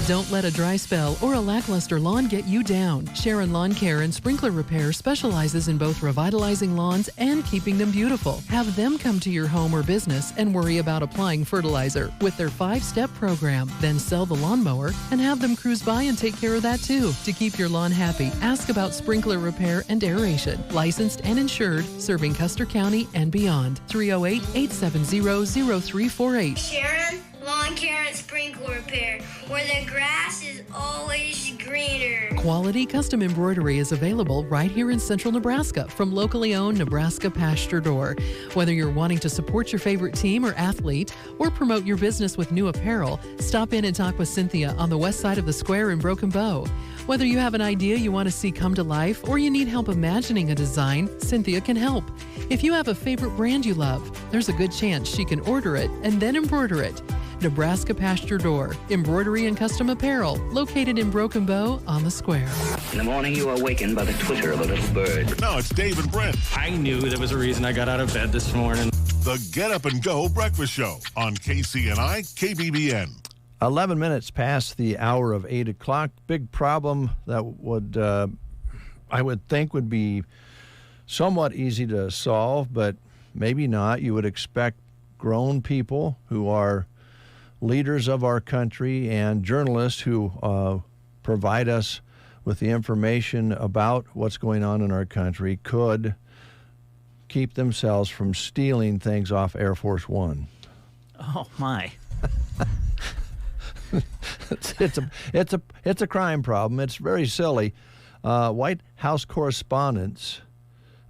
Speaker 6: Don't let a dry spell or a lackluster lawn get you down. Sharon Lawn Care and Sprinkler Repair specializes in both revitalizing lawns and keeping them beautiful. Have them come to your home or business and worry about applying fertilizer with their 5-step program. Then sell the lawnmower and have them cruise by and take care of that too. To keep your lawn happy, ask about sprinkler repair and aeration. Licensed and insured, serving Custer County and beyond. 308-870-0348.
Speaker 15: Sharon Lawn Care and Sprinkler Repair, where the grass is always greener.
Speaker 6: Quality custom embroidery is available right here in central Nebraska from locally owned Nebraska Pasture Door. Whether you're wanting to support your favorite team or athlete or promote your business with new apparel, stop in and talk with Cynthia on the west side of the square in Broken Bow. Whether you have an idea you want to see come to life or you need help imagining a design, Cynthia can help. If you have a favorite brand you love, there's a good chance she can order it and then embroider it. Nebraska Pasture Door, embroidery and custom apparel, located in Broken Bow on the square.
Speaker 16: In the morning, you are awakened by the twitter of a little bird.
Speaker 3: Now it's Dave and Brent.
Speaker 17: I knew there was a reason I got out of bed this morning.
Speaker 3: The Get Up and Go Breakfast Show on KCNI KBBN.
Speaker 1: 11 minutes past the hour of 8 o'clock. Big problem that would, I would think, would be somewhat easy to solve, but maybe not. You would expect grown people who are leaders of our country and journalists who provide us with the information about what's going on in our country could keep themselves from stealing things off Air Force One.
Speaker 2: Oh, my.
Speaker 1: It's a crime problem. It's very silly. White House Correspondents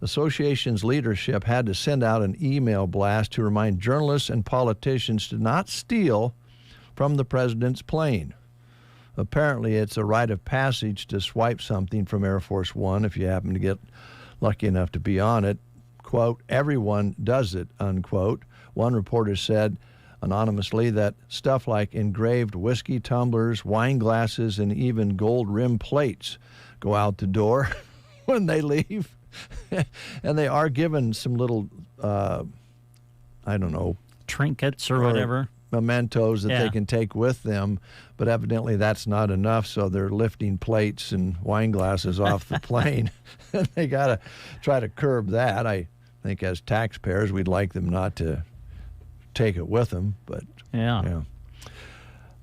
Speaker 1: Association's leadership had to send out an email blast to remind journalists and politicians to not steal from the president's plane. Apparently, it's a rite of passage to swipe something from Air Force One if you happen to get lucky enough to be on it. Quote, everyone does it, unquote. One reporter said anonymously that stuff like engraved whiskey tumblers, wine glasses, and even gold-rimmed plates go out the door when they leave. And they are given some little,
Speaker 2: trinkets or whatever.
Speaker 1: Mementos that they can take with them, but evidently that's not enough, so they're lifting plates and wine glasses off the plane. They got to try to curb that. I think as taxpayers, we'd like them not to take it with them, but yeah.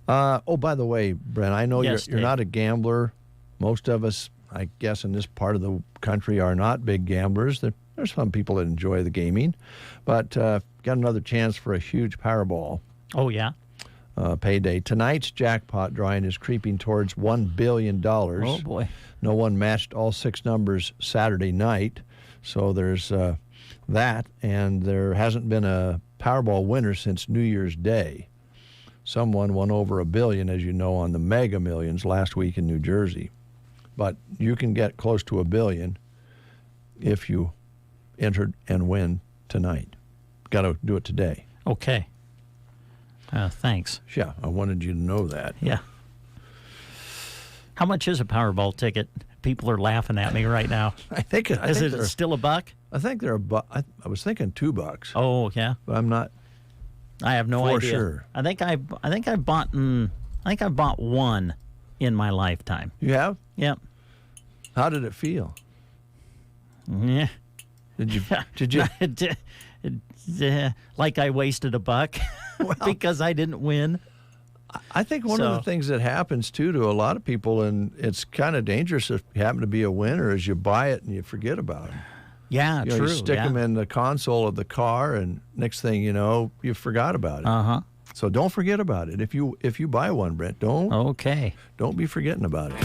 Speaker 1: Oh, by the way, Brent, I know you're not a gambler. Most of us, I guess, in this part of the country are not big gamblers. There's some people that enjoy the gaming, but got another chance for a huge Powerball.
Speaker 2: Oh, yeah.
Speaker 1: Payday. Tonight's jackpot drawing is creeping towards $1 billion.
Speaker 2: Oh, boy.
Speaker 1: No one matched all 6 numbers Saturday night, so there's that, and there hasn't been a Powerball winner since New Year's Day. Someone won over $1 billion, as you know, on the Mega Millions last week in New Jersey. But you can get close to $1 billion if you entered and win tonight. Got to do it today.
Speaker 2: Okay. Thanks.
Speaker 1: Yeah, I wanted you to know that.
Speaker 2: Yeah. How much is a Powerball ticket? People are laughing at me right now.
Speaker 1: I think it
Speaker 2: still $1?
Speaker 1: I think they're I was thinking $2.
Speaker 2: Oh, yeah.
Speaker 1: But I'm not.
Speaker 2: I have no idea.
Speaker 1: Sure.
Speaker 2: I think I bought one in my lifetime.
Speaker 1: You have?
Speaker 2: Yep.
Speaker 1: How did it feel?
Speaker 2: Yeah.
Speaker 1: Did you?
Speaker 2: Like I wasted $1 because I didn't win.
Speaker 1: I think one of the things that happens, too, to a lot of people, and it's kind of dangerous if you happen to be a winner, is you buy it and you forget about it.
Speaker 2: Yeah, true.
Speaker 1: You stick them in the console of the car, and next thing you know, you forgot about it.
Speaker 2: Uh-huh.
Speaker 1: So don't forget about it. If you buy one, Brent, don't be forgetting about it.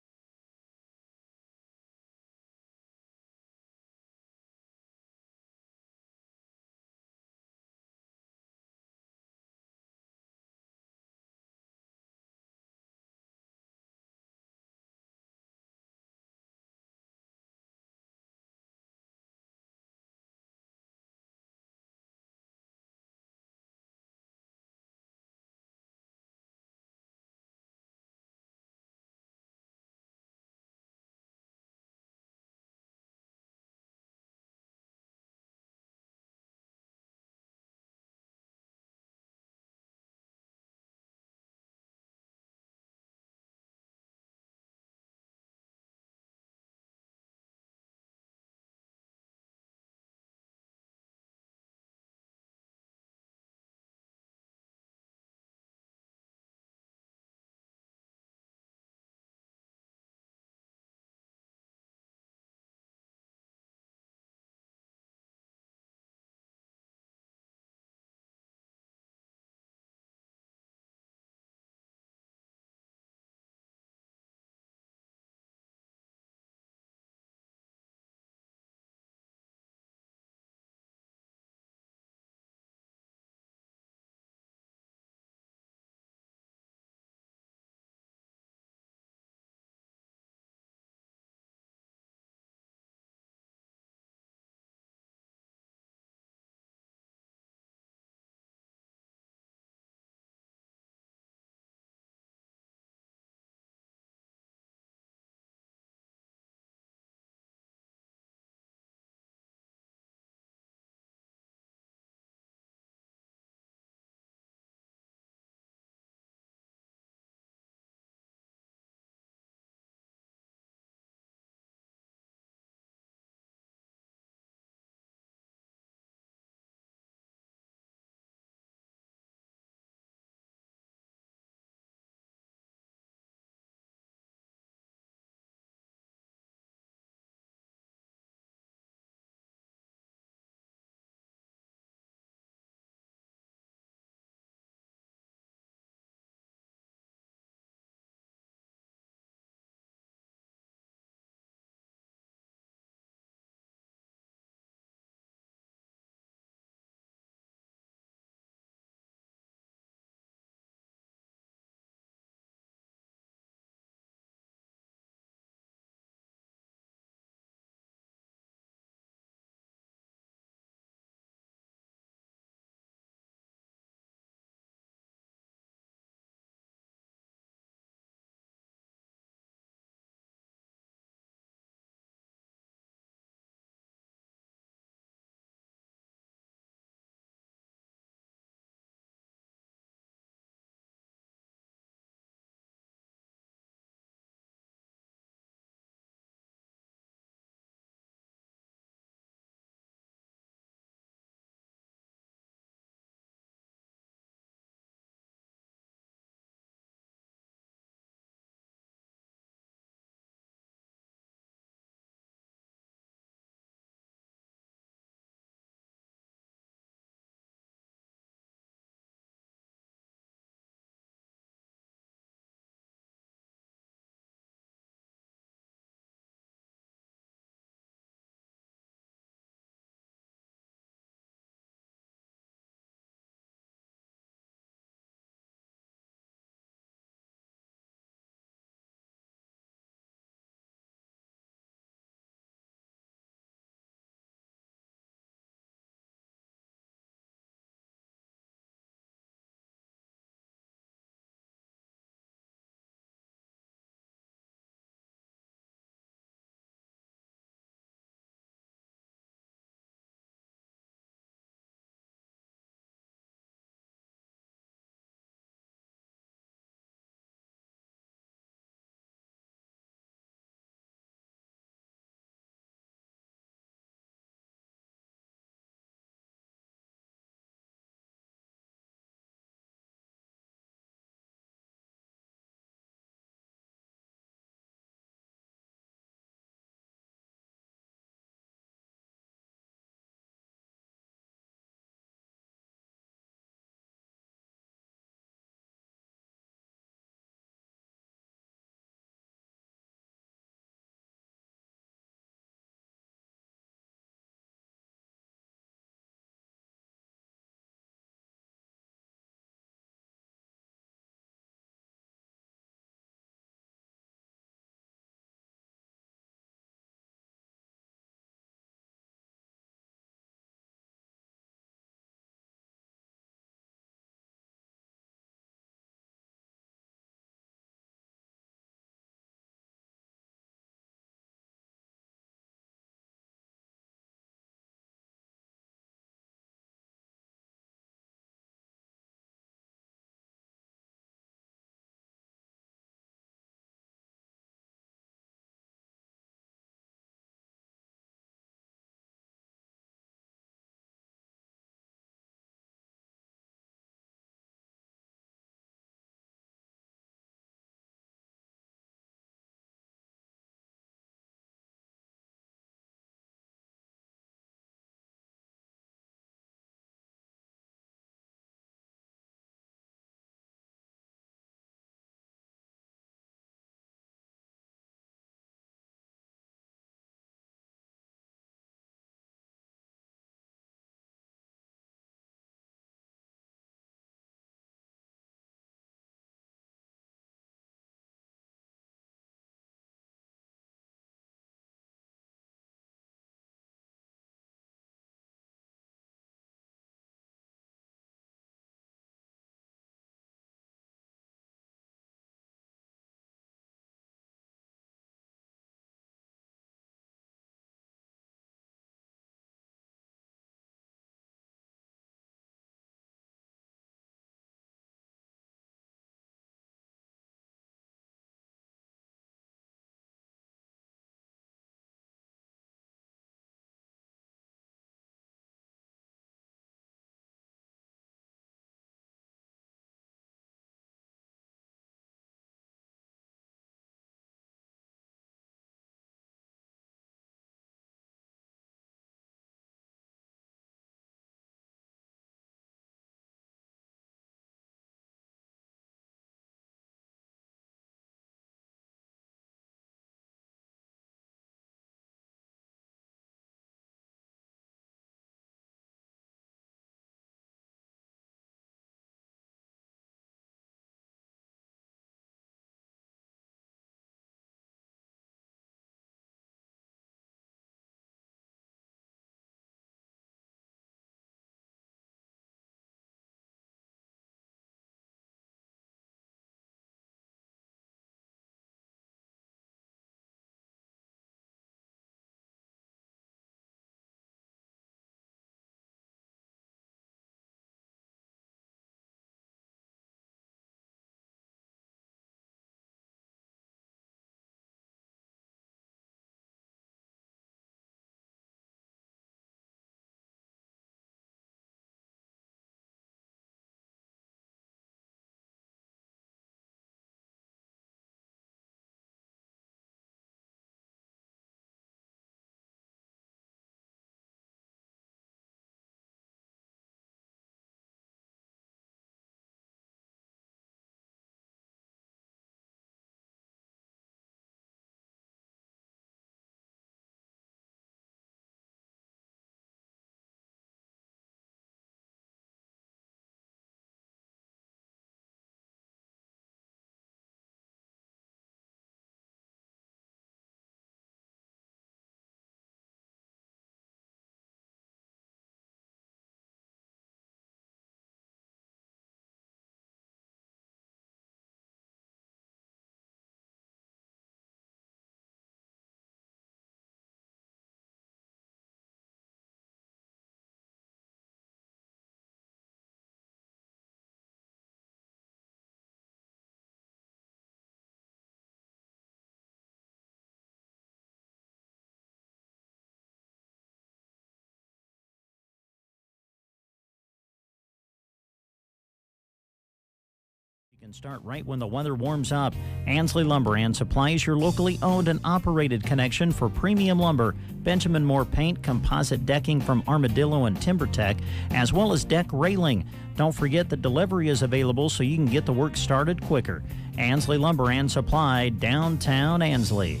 Speaker 2: Start right when the weather warms up. Ansley Lumber and Supply is your locally owned and operated connection for premium lumber, Benjamin Moore paint, composite decking from Armadillo and TimberTech, as well as deck railing. Don't forget that delivery is available so you can get the work started quicker. Ansley Lumber and Supply, downtown Ansley.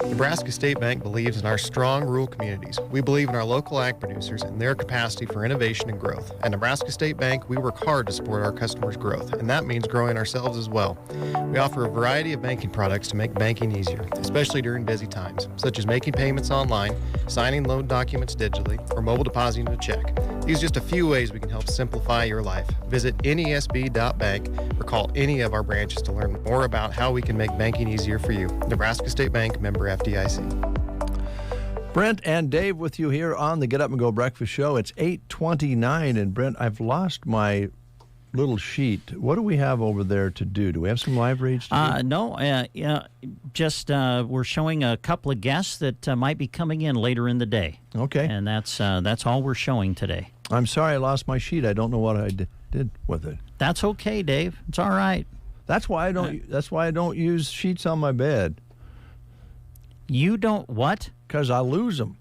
Speaker 18: Nebraska State Bank believes in our strong rural communities. We believe in our local ag producers and their capacity for innovation and growth. At Nebraska State Bank, we work hard to support our customers' growth, and that means growing ourselves as well. We offer a variety of banking products to make banking easier, especially during busy times, such as making payments online, signing loan documents digitally, or mobile depositing a check. These are just a few ways we can help simplify your life. Visit nesb.bank or call any of our branches to learn more about how we can make banking easier for you. Nebraska State Bank, member FDIC.
Speaker 1: Brent and Dave with you here on the Get Up and Go Breakfast Show. It's 8:29, and Brent, I've lost my little sheet. What do we have over there to do? Do we have some live reads to do?
Speaker 2: No, just we're showing a couple of guests that might be coming in later in the day.
Speaker 1: Okay.
Speaker 2: And that's all we're showing today.
Speaker 1: I'm sorry I lost my sheet. I don't know what I did with it.
Speaker 2: That's okay, Dave. It's all right.
Speaker 1: That's why I don't use sheets on my bed.
Speaker 2: You don't what?
Speaker 1: Because I lose them.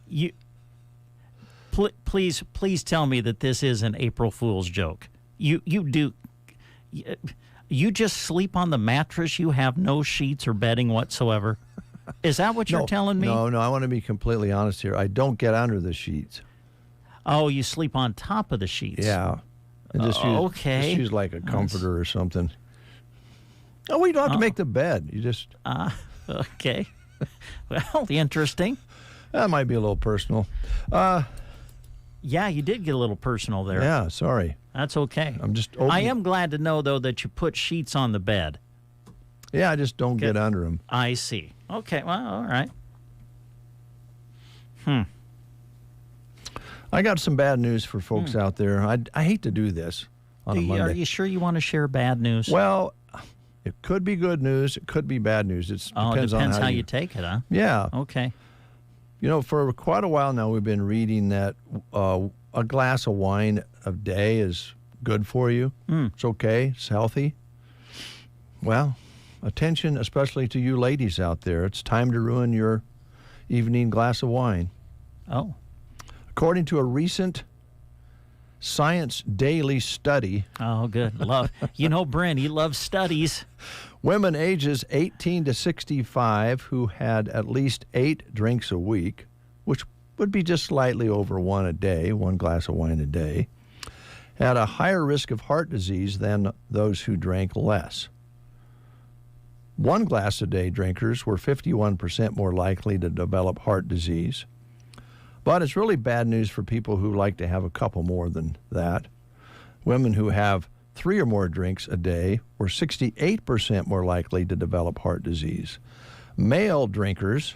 Speaker 2: You please tell me that this is an April Fool's joke. You just sleep on the mattress. You have no sheets or bedding whatsoever. Is that what you're telling me?
Speaker 1: No. I want to be completely honest here. I don't get under the sheets.
Speaker 2: Oh, you sleep on top of the sheets.
Speaker 1: Yeah.
Speaker 2: Okay.
Speaker 1: Just use like a comforter or something. Oh, well, you don't have to make the bed. You just.
Speaker 2: Okay. Well, interesting.
Speaker 1: That might be a little personal.
Speaker 2: Yeah, you did get a little personal there.
Speaker 1: Yeah, sorry.
Speaker 2: That's okay.
Speaker 1: I
Speaker 2: am glad to know, though, that you put sheets on the bed.
Speaker 1: Yeah, I just don't get under them.
Speaker 2: I see. Okay, well, all right.
Speaker 1: I got some bad news for folks out there. I hate to do this on a Monday.
Speaker 2: Are you sure you want to share bad news?
Speaker 1: Well, it could be good news. It could be bad news. It depends
Speaker 2: on how
Speaker 1: you
Speaker 2: you take it, huh?
Speaker 1: Yeah.
Speaker 2: Okay.
Speaker 1: You know, for quite a while now, we've been reading that a glass of wine a day is good for you. It's okay. It's healthy. Well, attention, especially to you ladies out there. It's time to ruin your evening glass of wine.
Speaker 2: Oh.
Speaker 1: According to a recent Science Daily study.
Speaker 2: Oh, good. Brent, he loves studies.
Speaker 1: Women ages 18 to 65 who had at least 8 drinks a week, which would be just slightly over one glass of wine a day, had a higher risk of heart disease than those who drank less. 1 glass a day drinkers were 51% more likely to develop heart disease. But it's really bad news for people who like to have a couple more than that. Women who have 3 or more drinks a day were 68% more likely to develop heart disease. Male drinkers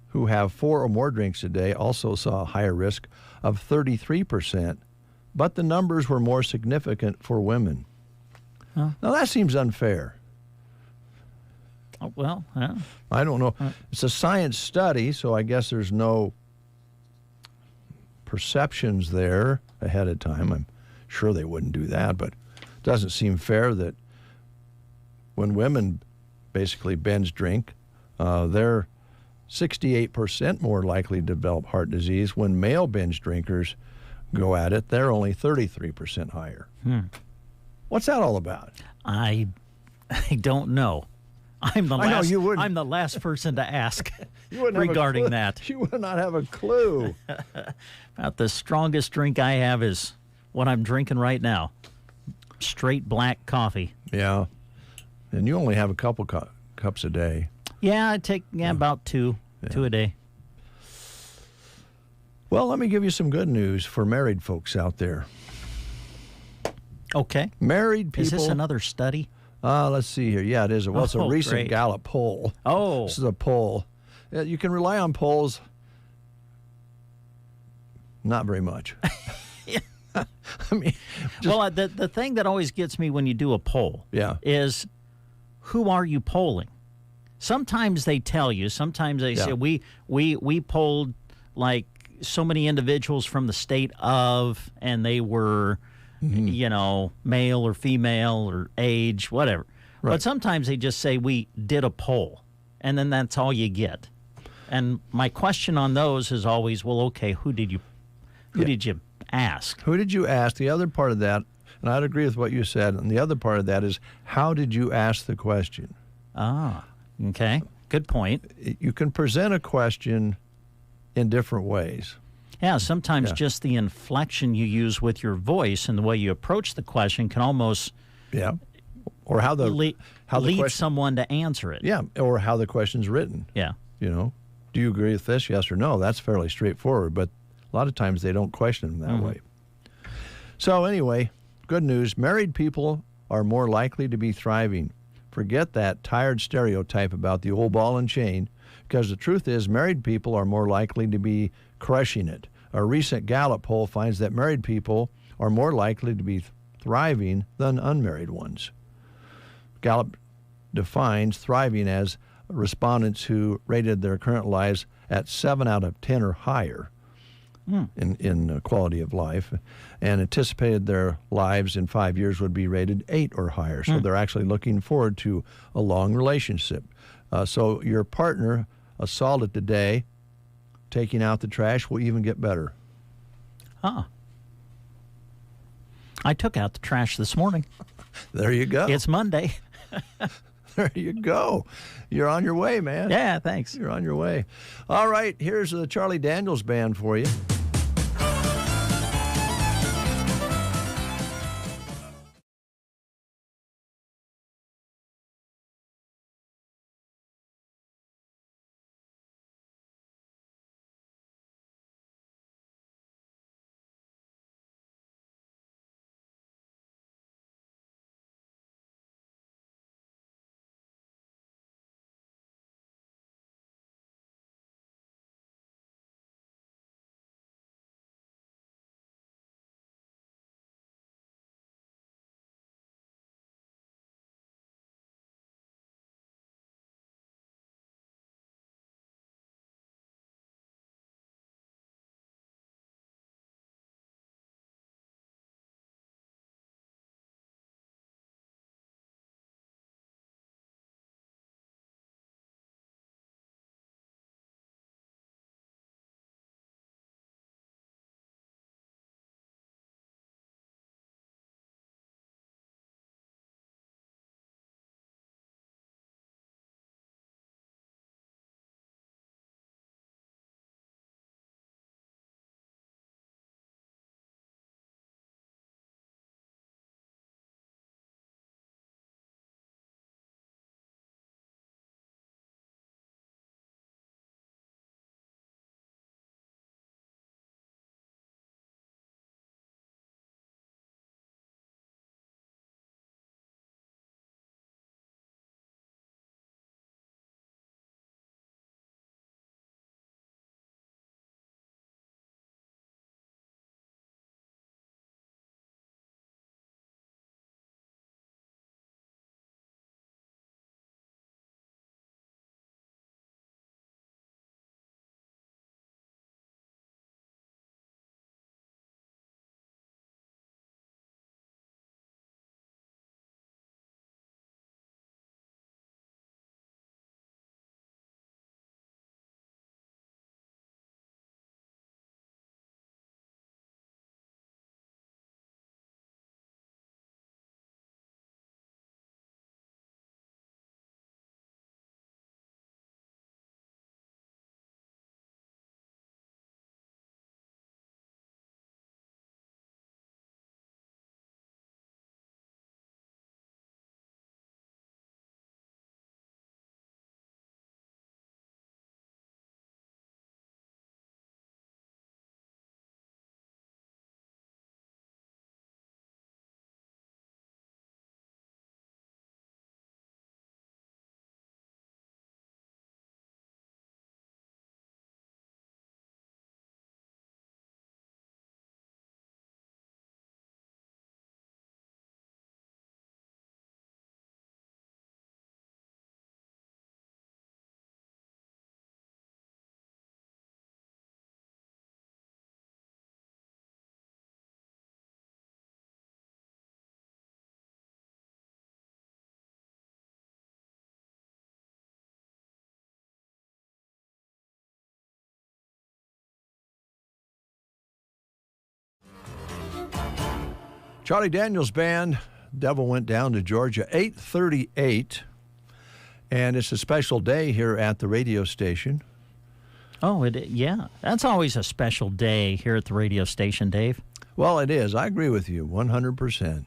Speaker 1: who have 4 or more drinks a day also saw a higher risk of 33%, but the numbers were more significant for women. Now, that seems unfair.
Speaker 2: Oh, well, yeah.
Speaker 1: I don't know. It's a science study, so I guess there's no perceptions there ahead of time. I'm sure they wouldn't do that, but it doesn't seem fair that when women basically binge drink, they're 68% more likely to develop heart disease. When male binge drinkers go at it, they're only 33% higher. What's that all about?
Speaker 2: I don't know. I'm the last person to ask regarding that.
Speaker 1: You would not have a clue.
Speaker 2: About the strongest drink I have is what I'm drinking right now. Straight black coffee.
Speaker 1: Yeah. And you only have a couple cups a day.
Speaker 2: Yeah, I take about 2 a day.
Speaker 1: Well, let me give you some good news for married folks out there.
Speaker 2: Okay.
Speaker 1: Married people.
Speaker 2: Is this another study?
Speaker 1: Let's see here. Yeah, it is. Well, it's a recent Gallup poll.
Speaker 2: Oh.
Speaker 1: This is a poll. You can rely on polls. Not very much. I mean,
Speaker 2: well, the thing that always gets me when you do a poll is who are you polling? Sometimes they tell you. Sometimes they say we polled like so many individuals from the state of, and they were you know, male or female or age, whatever.
Speaker 1: Right.
Speaker 2: But sometimes they just say, we did a poll, and then that's all you get. And my question on those is always, well, okay, who did you ask?
Speaker 1: Who did you ask? The other part of that, and I'd agree with what you said, and the other part of that is, how did you ask the question?
Speaker 2: Ah, okay. Good point.
Speaker 1: You can present a question in different ways.
Speaker 2: Yeah, sometimes just the inflection you use with your voice and the way you approach the question can almost
Speaker 1: or how the
Speaker 2: lead
Speaker 1: question,
Speaker 2: someone to answer it.
Speaker 1: Yeah, or how the question's written.
Speaker 2: Yeah.
Speaker 1: You know, do you agree with this? Yes or no? That's fairly straightforward, but a lot of times they don't question them that way. So anyway, good news. Married people are more likely to be thriving. Forget that tired stereotype about the old ball and chain, because the truth is married people are more likely to be crushing it. A recent Gallup poll finds that married people are more likely to be thriving than unmarried ones. Gallup defines thriving as respondents who rated their current lives at 7 out of 10 or higher in quality of life, and anticipated their lives in 5 years would be rated 8 or higher. So they're actually looking forward to a long relationship. So your partner assaulted today, taking out the trash will even get better.
Speaker 2: I took out the trash this morning.
Speaker 1: There you go.
Speaker 2: It's Monday.
Speaker 1: There you go. You're on your way, man.
Speaker 2: Yeah, thanks.
Speaker 1: You're on your way. All right, here's the Charlie Daniels Band for you. Charlie Daniels Band, Devil Went Down to Georgia, 8:38. And it's a special day here at the radio station.
Speaker 2: Oh, yeah. That's always a special day here at the radio station, Dave.
Speaker 1: Well, it is. I agree with you 100%.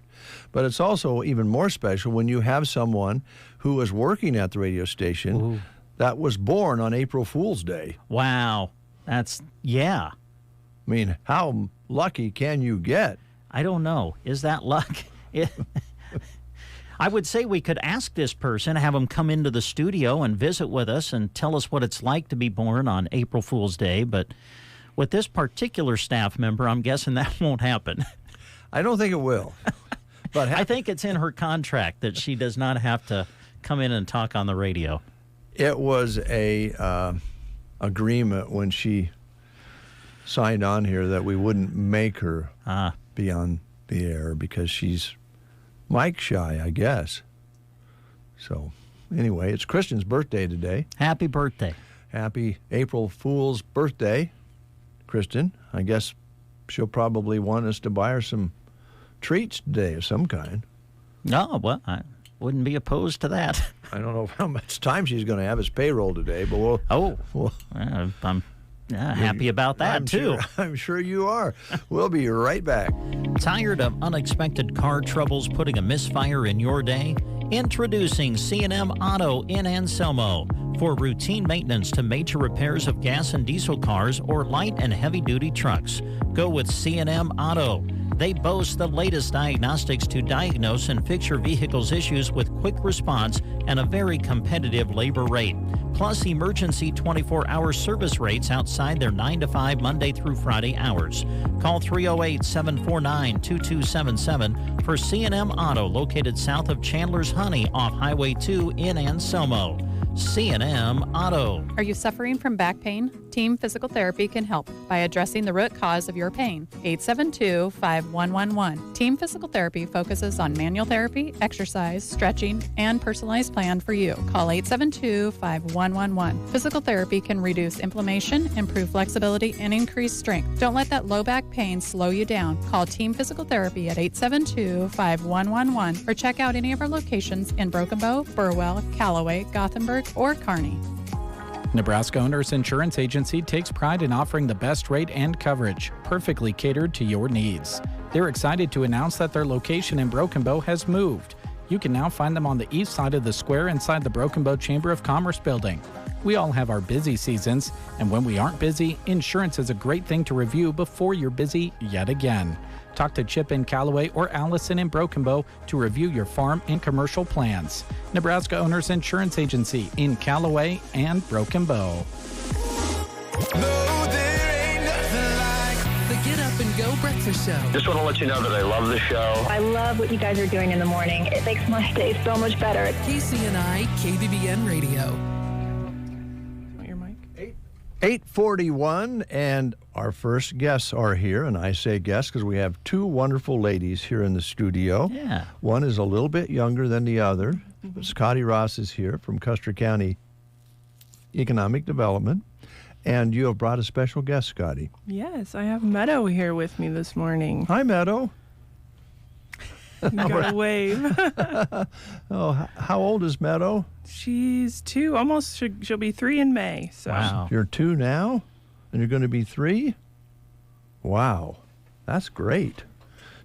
Speaker 1: But it's also even more special when you have someone who is working at the radio station that was born on April Fool's Day.
Speaker 2: Wow. Yeah.
Speaker 1: I mean, how lucky can you get?
Speaker 2: I don't know. Is that luck? I would say we could ask this person, have them come into the studio and visit with us and tell us what it's like to be born on April Fool's Day. But with this particular staff member, I'm guessing that won't happen.
Speaker 1: I don't think it will. But
Speaker 2: I think it's in her contract that she does not have to come in and talk on the radio.
Speaker 1: It was a agreement when she signed on here that we wouldn't make her be on the air because she's mic shy, I guess. So, anyway, it's Kristen's birthday today.
Speaker 2: Happy birthday.
Speaker 1: Happy April Fool's birthday, Kristen. I guess she'll probably want us to buy her some treats today of some kind.
Speaker 2: No, well, I wouldn't be opposed to that.
Speaker 1: I don't know how much time she's going to have as payroll today, but
Speaker 2: I'm happy about that, too.
Speaker 1: I'm sure you are. We'll be right back.
Speaker 2: Tired of unexpected car troubles putting a misfire in your day? Introducing C&M Auto in Anselmo. For routine maintenance to major repairs of gas and diesel cars or light and heavy-duty trucks, go with C&M Auto. They boast the latest diagnostics to diagnose and fix your vehicle's issues with quick response and a very competitive labor rate. Plus emergency 24-hour service rates outside their 9 to 5 Monday through Friday hours. Call 308-749-2277 for C&M Auto, located south of Chandler's Honey off Highway 2 in Anselmo. C&M Auto.
Speaker 19: Are you suffering from back pain? Team Physical Therapy can help by addressing the root cause of your pain. 872-5111. Team Physical Therapy focuses on manual therapy, exercise, stretching, and personalized plan for you. Call 872-5111. Physical therapy can reduce inflammation, improve flexibility, and increase strength. Don't let that low back pain slow you down. Call Team Physical Therapy at 872-5111 or check out any of our locations in Broken Bow, Burwell, Callaway, Gothenburg, or Kearney.
Speaker 20: Nebraska Owners Insurance Agency takes pride in offering the best rate and coverage, perfectly catered to your needs. They're excited to announce that their location in Broken Bow has moved. You can now find them on the east side of the square inside the Broken Bow Chamber of Commerce building. We all have our busy seasons, and when we aren't busy, insurance is a great thing to review before you're busy yet again. Talk to Chip in Callaway or Allison in Broken Bow to review your farm and commercial plans. Nebraska Owners Insurance Agency in Callaway and Broken Bow.
Speaker 14: No, there ain't nothing like
Speaker 6: The Get Up and Go Breakfast Show.
Speaker 16: Just want to let you know that I love the show.
Speaker 21: I love what you guys are doing in the morning. It makes my day so much better.
Speaker 6: KCNI KBBN Radio.
Speaker 1: 8:41, and our first guests are here, and I say guests because we have two wonderful ladies here in the studio.
Speaker 2: Yeah.
Speaker 1: One is a little bit younger than the other. Scotty Ross is here from Custer County Economic Development, and you have brought a special guest, Scotty.
Speaker 22: Yes, I have Meadow here with me this morning.
Speaker 1: Hi, Meadow.
Speaker 22: You got a wave.
Speaker 1: Oh, how old is Meadow?
Speaker 22: She's 2. Almost. She'll be 3 in May. So.
Speaker 2: Wow.
Speaker 1: You're 2 now, and you're going to be 3? Wow. That's great.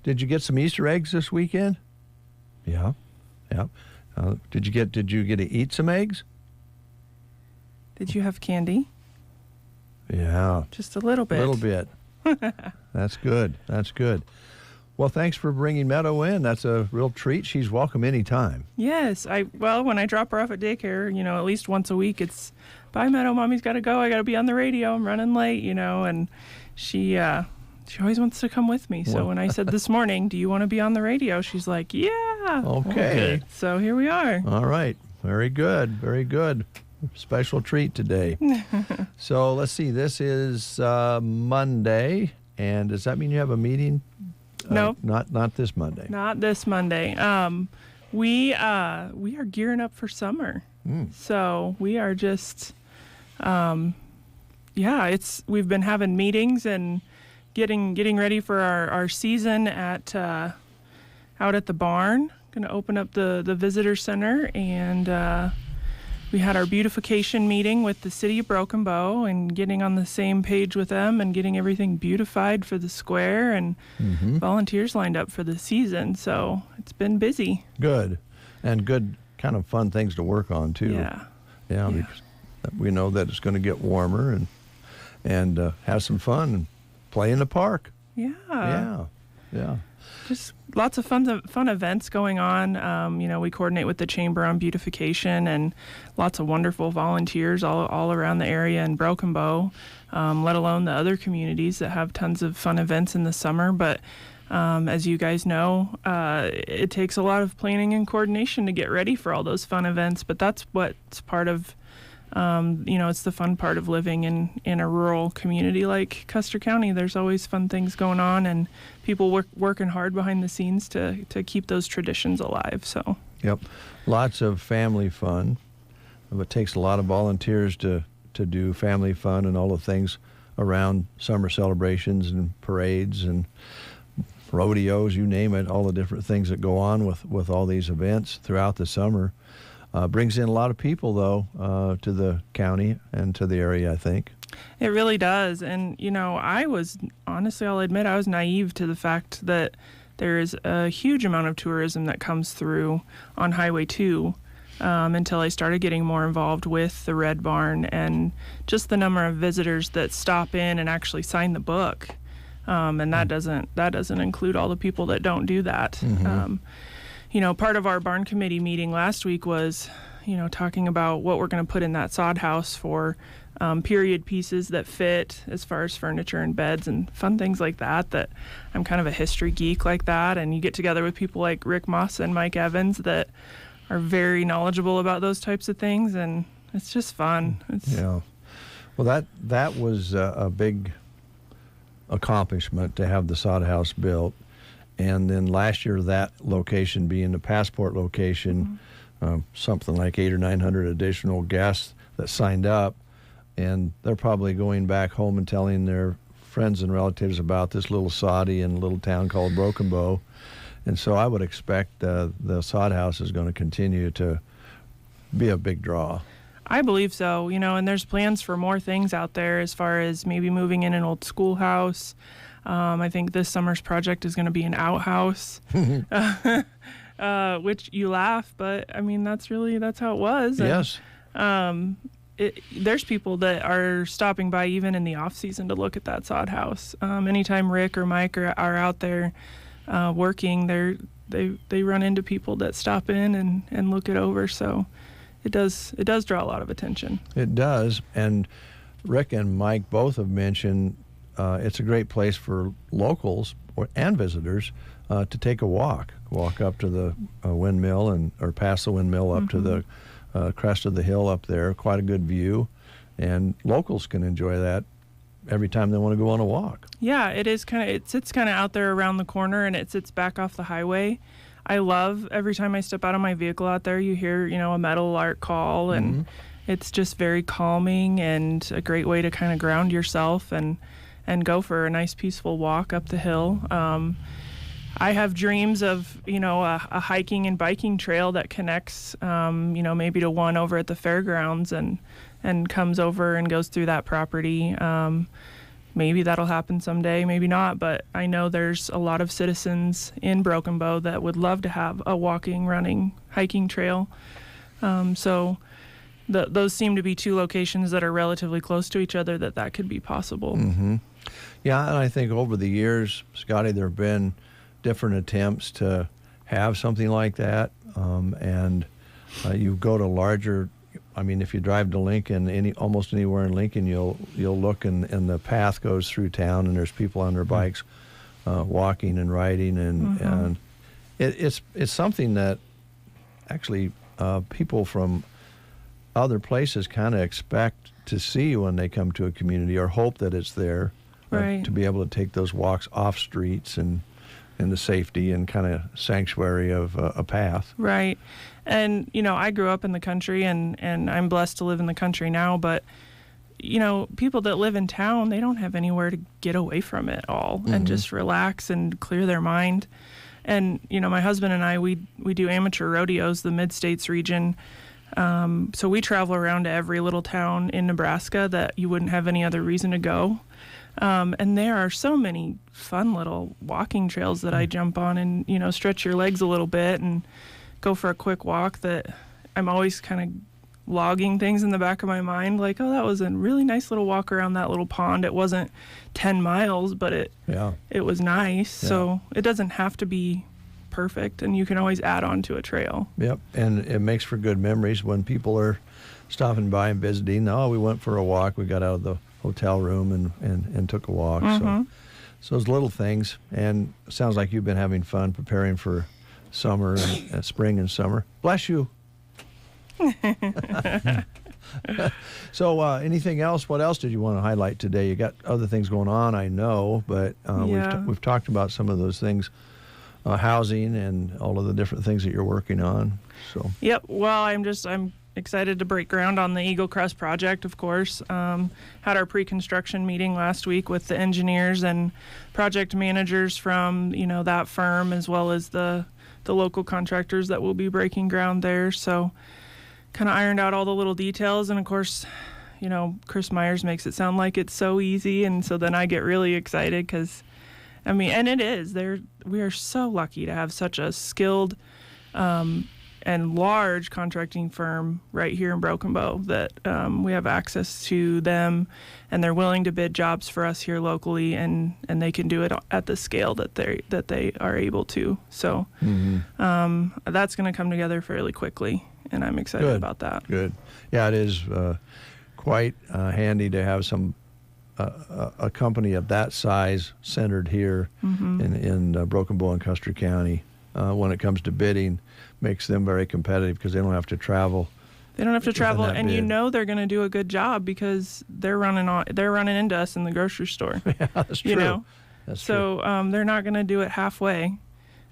Speaker 1: Did you get some Easter eggs this weekend? Yeah. Did you get to eat some eggs?
Speaker 22: Did you have candy?
Speaker 1: Yeah.
Speaker 22: Just a little bit.
Speaker 1: A little bit. That's good. Well, thanks for bringing Meadow in. That's a real treat. She's welcome anytime.
Speaker 22: Yes. When I drop her off at daycare, at least once a week, it's, bye, Meadow, Mommy's got to go. I got to be on the radio. I'm running late, and she always wants to come with me. So when I said this morning, do you want to be on the radio? She's like, yeah.
Speaker 1: Okay.
Speaker 22: So here we are.
Speaker 1: All right. Very good. Very good. Special treat today. So let's see. This is Monday. And does that mean you have a meeting?
Speaker 22: Nope.
Speaker 1: Not this Monday.
Speaker 22: Not this Monday. We are gearing up for summer. So we are just, we've been having meetings and getting ready for our season at out at the barn. Going to open up the visitor center, and we had our beautification meeting with the city of Broken Bow and getting on the same page with them and getting everything beautified for the square, and volunteers lined up for the season. So it's been busy.
Speaker 1: Good. And good kind of fun things to work on, too.
Speaker 22: Yeah.
Speaker 1: Yeah, because we know that it's going to get warmer and have some fun and play in the park.
Speaker 22: Yeah.
Speaker 1: Yeah.
Speaker 22: Just lots of fun events going on. We coordinate with the Chamber on beautification, and lots of wonderful volunteers all around the area in Broken Bow, let alone the other communities that have tons of fun events in the summer. But as you guys know, it takes a lot of planning and coordination to get ready for all those fun events. But that's what's part of, it's the fun part of living in a rural community like Custer County. There's always fun things going on, and people working hard behind the scenes to keep those traditions alive. So.
Speaker 1: Yep. Lots of family fun. It takes a lot of volunteers to do family fun and all the things around summer celebrations and parades and rodeos, you name it, all the different things that go on with all these events throughout the summer. Brings in a lot of people, though, to the county and to the area, I think.
Speaker 22: It really does. And, I'll admit, I was naive to the fact that there is a huge amount of tourism that comes through on Highway 2 until I started getting more involved with the Red Barn and just the number of visitors that stop in and actually sign the book. And that doesn't include all the people that don't do that. Part of our barn committee meeting last week was, talking about what we're going to put in that sod house for period pieces that fit as far as furniture and beds and fun things like that I'm kind of a history geek like that. And you get together with people like Rick Moss and Mike Evans that are very knowledgeable about those types of things. And it's just fun.
Speaker 1: Yeah. Well, that was a big accomplishment to have the sod house built. And then last year, that location being the passport location, something like 800 or 900 additional guests that signed up. And they're probably going back home and telling their friends and relatives about this little soddy in a little town called Broken Bow. And so I would expect the sod house is going to continue to be a big draw.
Speaker 22: I believe so, and there's plans for more things out there as far as maybe moving in an old schoolhouse. I think this summer's project is going to be an outhouse, which you laugh, but I mean, that's how it was.
Speaker 1: Yes.
Speaker 22: And, there's people that are stopping by even in the off season to look at that sod house. Anytime Rick or Mike are out there working, they run into people that stop in and look it over. So it does draw a lot of attention.
Speaker 1: It does. And Rick and Mike both have mentioned it's a great place for locals and visitors to take a walk up to the windmill or past the windmill up to the crest of the hill up there. Quite a good view, and locals can enjoy that every time they want to go on a walk.
Speaker 22: Yeah, it sits kind of out there around the corner, and it sits back off the highway. I love every time I step out of my vehicle out there, you hear a meadowlark call, and it's just very calming and a great way to kind of ground yourself and go for a nice peaceful walk up the hill. I have dreams of, a hiking and biking trail that connects, maybe to one over at the fairgrounds and comes over and goes through that property. Maybe that'll happen someday, maybe not, but I know there's a lot of citizens in Broken Bow that would love to have a walking, running, hiking trail. So those seem to be two locations that are relatively close to each other that could be possible.
Speaker 1: Mm-hmm. Yeah, and I think over the years, Scotty, there have been different attempts to have something like that, and you go to larger. I mean, if you drive to Lincoln, almost anywhere in Lincoln, you'll look and the path goes through town, and there's people on their bikes, walking and riding, and it's something that actually people from other places kind of expect to see when they come to a community, or hope that it's there, to be able to take those walks off streets and in the safety and kind of sanctuary of a path.
Speaker 22: Right. And, I grew up in the country and I'm blessed to live in the country now, but, people that live in town, they don't have anywhere to get away from it all and just relax and clear their mind. And, my husband and I, we do amateur rodeos, the Mid-States region. So we travel around to every little town in Nebraska that you wouldn't have any other reason to go. And there are so many fun little walking trails that I jump on and, stretch your legs a little bit and go for a quick walk that I'm always kind of logging things in the back of my mind, like, oh, that was a really nice little walk around that little pond. It wasn't 10 miles, but it was nice. Yeah. So it doesn't have to be perfect, and you can always add on to a trail. Yep,
Speaker 1: and it makes for good memories when people are stopping by and visiting. Oh, we went for a walk. We got out of the hotel room and took a walk.
Speaker 22: Mm-hmm.
Speaker 1: So those little things, and it sounds like you've been having fun preparing for summer and spring and summer. Bless you. So anything else? What else did you want to highlight today? You got other things going on, I know, but we've talked about some of those things, housing and all of the different things that you're working on. So
Speaker 22: yep. Well, I'm excited to break ground on the Eagle Crest project. Of course, had our pre-construction meeting last week with the engineers and project managers from that firm, as well as the local contractors that will be breaking ground there. So kind of ironed out all the little details, and of course, Chris Myers makes it sound like it's so easy, and so then I get really excited because, and it is. We are so lucky to have such a skilled and large contracting firm right here in Broken Bow that we have access to them, and they're willing to bid jobs for us here locally, and they can do it at the scale that they are able to. So that's going to come together fairly quickly, and I'm excited about that. Good.
Speaker 1: Yeah, it is quite handy to have a company of that size centered here in Broken Bow and Custer County. When it comes to bidding, makes them very competitive because they don't have to travel.
Speaker 22: They don't have to travel, and they're going to do a good job because they're running into us in the grocery store.
Speaker 1: Yeah, that's true.
Speaker 22: That's true. So they're not going to do it halfway,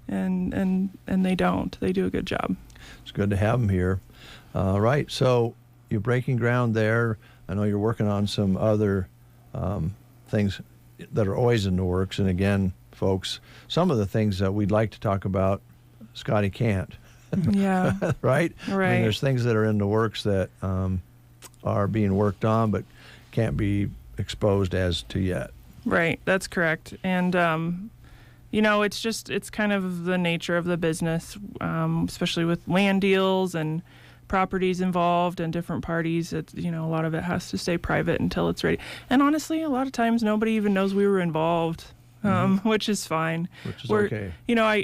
Speaker 22: and they don't. They do a good job.
Speaker 1: It's good to have them here. Right. So you're breaking ground there. I know you're working on some other things that are always in the works. And again, folks, some of the things that we'd like to talk about, Scotty can't.
Speaker 22: Yeah.
Speaker 1: Right?
Speaker 22: Right.
Speaker 1: I mean, there's things that are in the works that are being worked on but can't be exposed as to yet.
Speaker 22: Right. That's correct. And, it's kind of the nature of the business, especially with land deals and properties involved and different parties. It's, a lot of it has to stay private until it's ready. And honestly, a lot of times nobody even knows we were involved. Which is fine.
Speaker 1: Which is okay.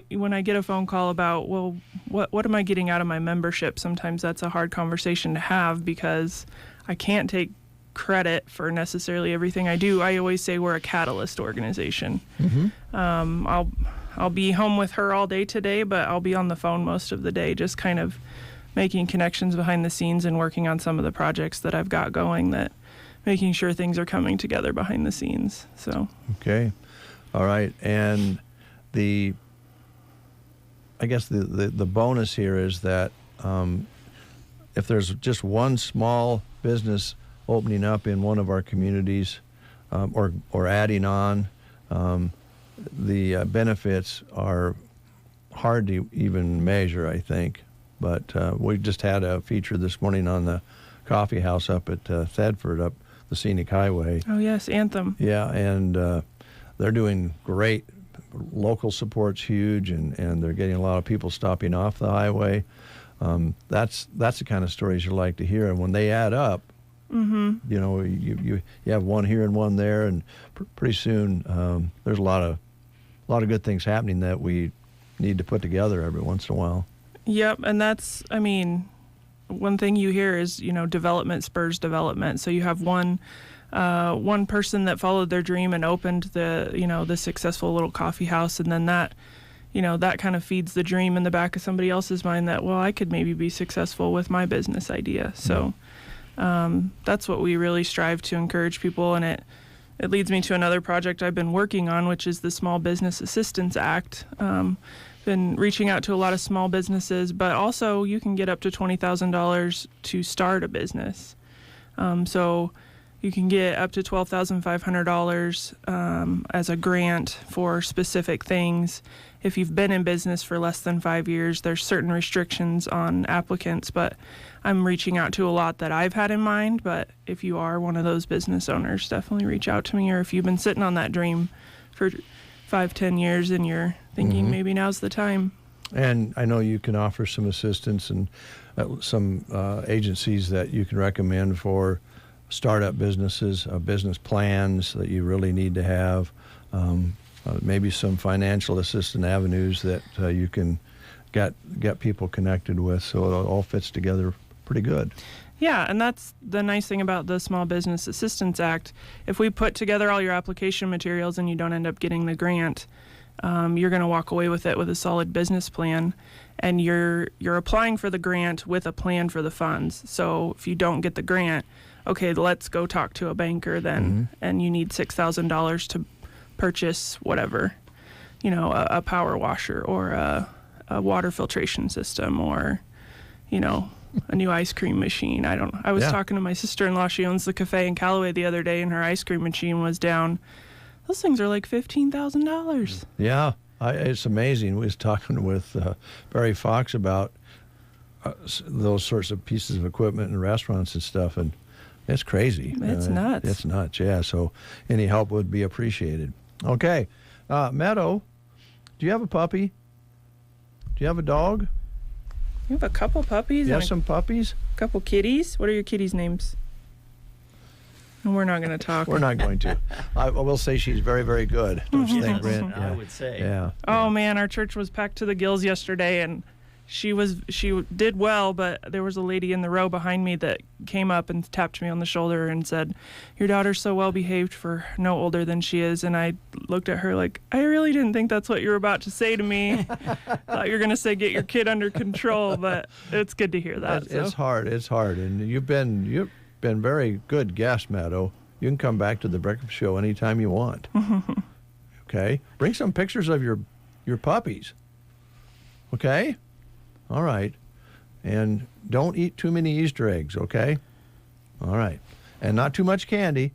Speaker 22: When I get a phone call about, well, what am I getting out of my membership? Sometimes that's a hard conversation to have because I can't take credit for necessarily everything I do. I always say we're a catalyst organization. I'll be home with her all day today, but I'll be on the phone most of the day, just kind of making connections behind the scenes and working on some of the projects that I've got going, that making sure things are coming together behind the scenes. So
Speaker 1: okay. All right, and I guess the bonus here is that if there's just one small business opening up in one of our communities or adding on, the benefits are hard to even measure, I think. But we just had a feature this morning on the coffee house up at Thedford, up the Scenic Highway.
Speaker 22: Oh, yes, Anthem.
Speaker 1: Yeah, and they're doing great. Local support's huge, and they're getting a lot of people stopping off the highway. That's the kind of stories you like to hear. And when they add up, you have one here and one there, and pretty soon there's a lot of good things happening that we need to put together every once in a while.
Speaker 22: Yep, and that's, one thing you hear is, development spurs development. So you have one person that followed their dream and opened the successful little coffee house, and then that kind of feeds the dream in the back of somebody else's mind that, well, I could maybe be successful with my business idea. So that's what we really strive to encourage people, and it leads me to another project I've been working on, which is the Small Business Assistance Act. Been reaching out to a lot of small businesses, but also you can get up to $20,000 to start a business. So You can get up to $12,500 as a grant for specific things. If you've been in business for less than 5 years, there's certain restrictions on applicants, but I'm reaching out to a lot that I've had in mind. But if you are one of those business owners, definitely reach out to me. Or if you've been sitting on that dream for 5-10 years and you're thinking maybe now's the time.
Speaker 1: And I know you can offer some assistance and some agencies that you can recommend for startup businesses, business plans that you really need to have, maybe some financial assistance avenues that you can get people connected with, so it all fits together pretty good.
Speaker 22: Yeah, and that's the nice thing about the Small Business Assistance Act. If we put together all your application materials and you don't end up getting the grant, you're going to walk away with it with a solid business plan, and you're applying for the grant with a plan for the funds. So if you don't get the grant, okay, let's go talk to a banker then, and you need $6,000 to purchase whatever, a power washer or a water filtration system or, a new ice cream machine. I was talking to my sister-in-law. She owns the cafe in Callaway the other day, and her ice cream machine was down. Those things are like $15,000.
Speaker 1: Yeah, it's amazing. We was talking with Barry Fox about those sorts of pieces of equipment in restaurants and stuff, and it's crazy.
Speaker 22: It's nuts.
Speaker 1: It's nuts, yeah. So any help would be appreciated. Okay. Meadow, do you have a puppy? Do you have a dog?
Speaker 22: You have a couple puppies?
Speaker 1: You have some puppies?
Speaker 22: A couple kitties? What are your kitties' names? And we're not going to talk.
Speaker 1: We're not going to. I will say she's very, very good. Don't you think, Brent?
Speaker 2: I would say.
Speaker 1: Yeah.
Speaker 22: Oh, man, our church was packed to the gills yesterday, and she did well, but there was a lady in the row behind me that came up and tapped me on the shoulder and said, "Your daughter's so well behaved for no older than she is." And I looked at her like, I really didn't think that's what you were about to say to me. Thought you were going to say get your kid under control, but it's good to hear that.
Speaker 1: It's hard. It's hard. And you've been very good guest, Meadow. You can come back to the breakfast show anytime you want. Okay? Bring some pictures of your puppies. Okay? All right. And don't eat too many Easter eggs, okay? All right. And not too much candy.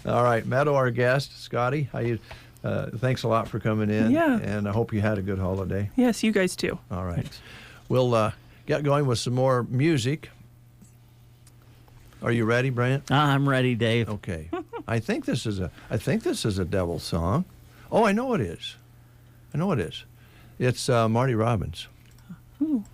Speaker 1: All right. Meadow, our guest. Scotty, how you? Thanks a lot for coming in.
Speaker 22: Yeah.
Speaker 1: And I hope you had a good holiday.
Speaker 22: Yes, you guys too.
Speaker 1: All right. We'll get going with some more music. Are you ready, Brant?
Speaker 2: I'm ready, Dave.
Speaker 1: Okay. I think this is a devil song. Oh, I know it is. It's Marty Robbins.
Speaker 22: Ooh.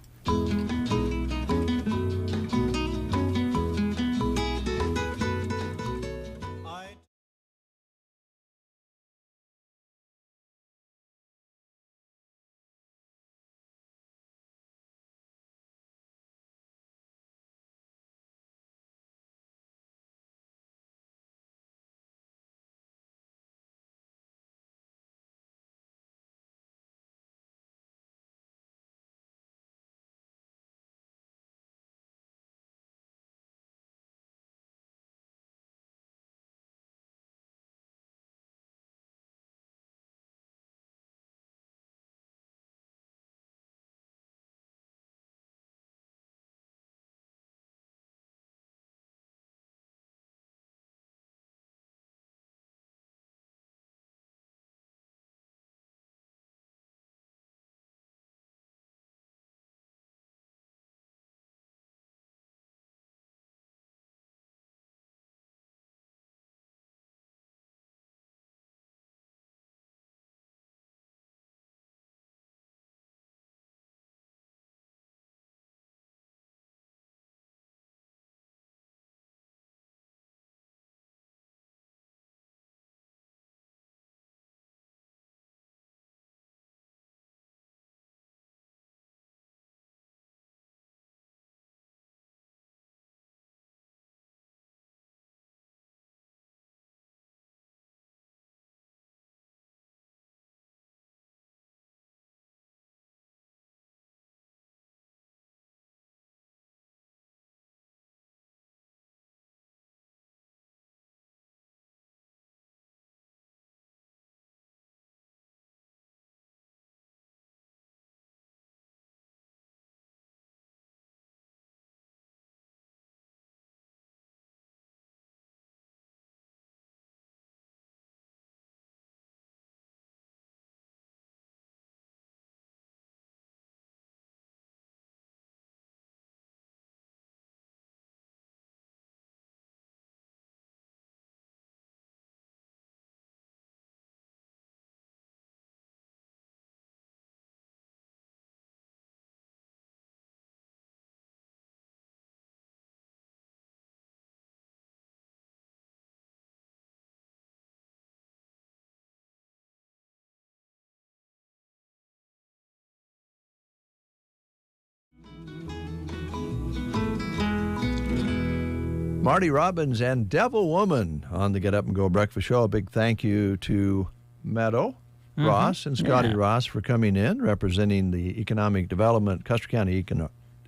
Speaker 1: Marty Robbins and Devil Woman on the Get Up and Go Breakfast Show. A big thank you to Meadow Ross and Scotty Ross for coming in, representing the economic development, Custer County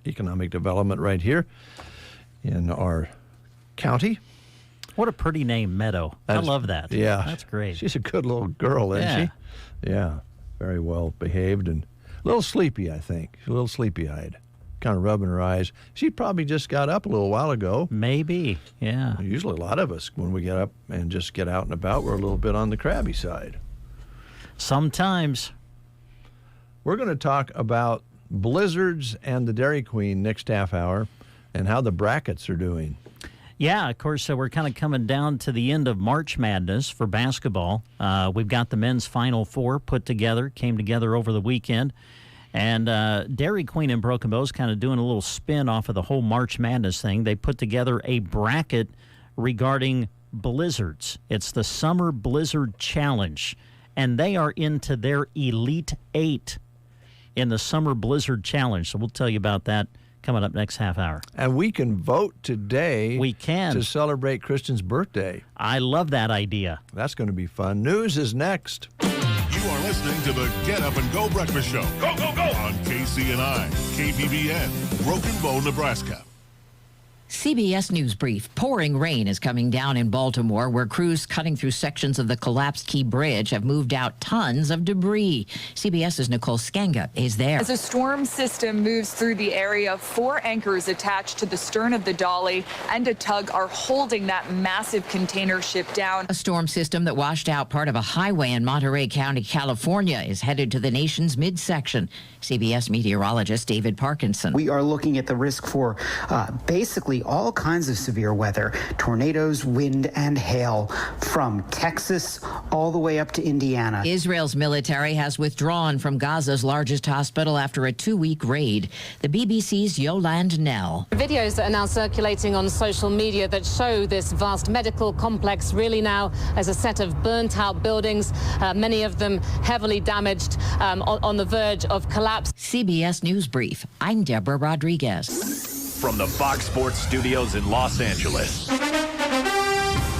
Speaker 1: economic development right here in our county.
Speaker 2: What a pretty name, Meadow. I love that.
Speaker 1: Yeah.
Speaker 2: That's great.
Speaker 1: She's a good little girl, isn't she? Yeah. Very well behaved and a little sleepy, I think. She's a little sleepy-eyed. Kind of rubbing her eyes. She probably just got up a little while ago.
Speaker 2: Maybe, yeah.
Speaker 1: Usually a lot of us, when we get up and just get out and about, we're a little bit on the crabby side.
Speaker 2: Sometimes.
Speaker 1: We're going to talk about blizzards and the Dairy Queen next half hour and how the brackets are doing.
Speaker 2: Yeah, of course, we're kind of coming down to the end of March Madness for basketball. We've got the men's Final Four came together over the weekend. And Dairy Queen and Broken Bow's kind of doing a little spin off of the whole March Madness thing. They put together a bracket regarding blizzards. It's the Summer Blizzard Challenge. And they are into their Elite Eight in the Summer Blizzard Challenge. So we'll tell you about that coming up next half hour.
Speaker 1: And we can vote today.
Speaker 2: We can.
Speaker 1: To celebrate Kristen's birthday.
Speaker 2: I love that idea.
Speaker 1: That's going to be fun. News is next.
Speaker 3: You are listening to the Get Up and Go Breakfast Show. Go, go, go! On KCNI, KBBN, Broken Bow, Nebraska.
Speaker 8: CBS News Brief. Pouring rain is coming down in Baltimore, where crews cutting through sections of the collapsed Key Bridge have moved out tons of debris. CBS's Nicole Skenga is there.
Speaker 4: As a storm system moves through the area, 4 anchors attached to the stern of the Dolly and a tug are holding that massive container ship down.
Speaker 8: A storm system that washed out part of a highway in Monterey County, California, is headed to the nation's midsection. CBS meteorologist David Parkinson.
Speaker 5: We are looking at the risk for basically all kinds of severe weather, tornadoes, wind, and hail from Texas all the way up to Indiana.
Speaker 8: Israel's military has withdrawn from Gaza's largest hospital after a 2-week raid. The BBC's Yolande Nell.
Speaker 23: Videos that are now circulating on social media that show this vast medical complex really now as a set of burnt-out buildings, many of them heavily damaged, on the verge of collapse.
Speaker 8: CBS News Brief. I'm Deborah Rodriguez.
Speaker 24: From the Fox Sports Studios in Los Angeles,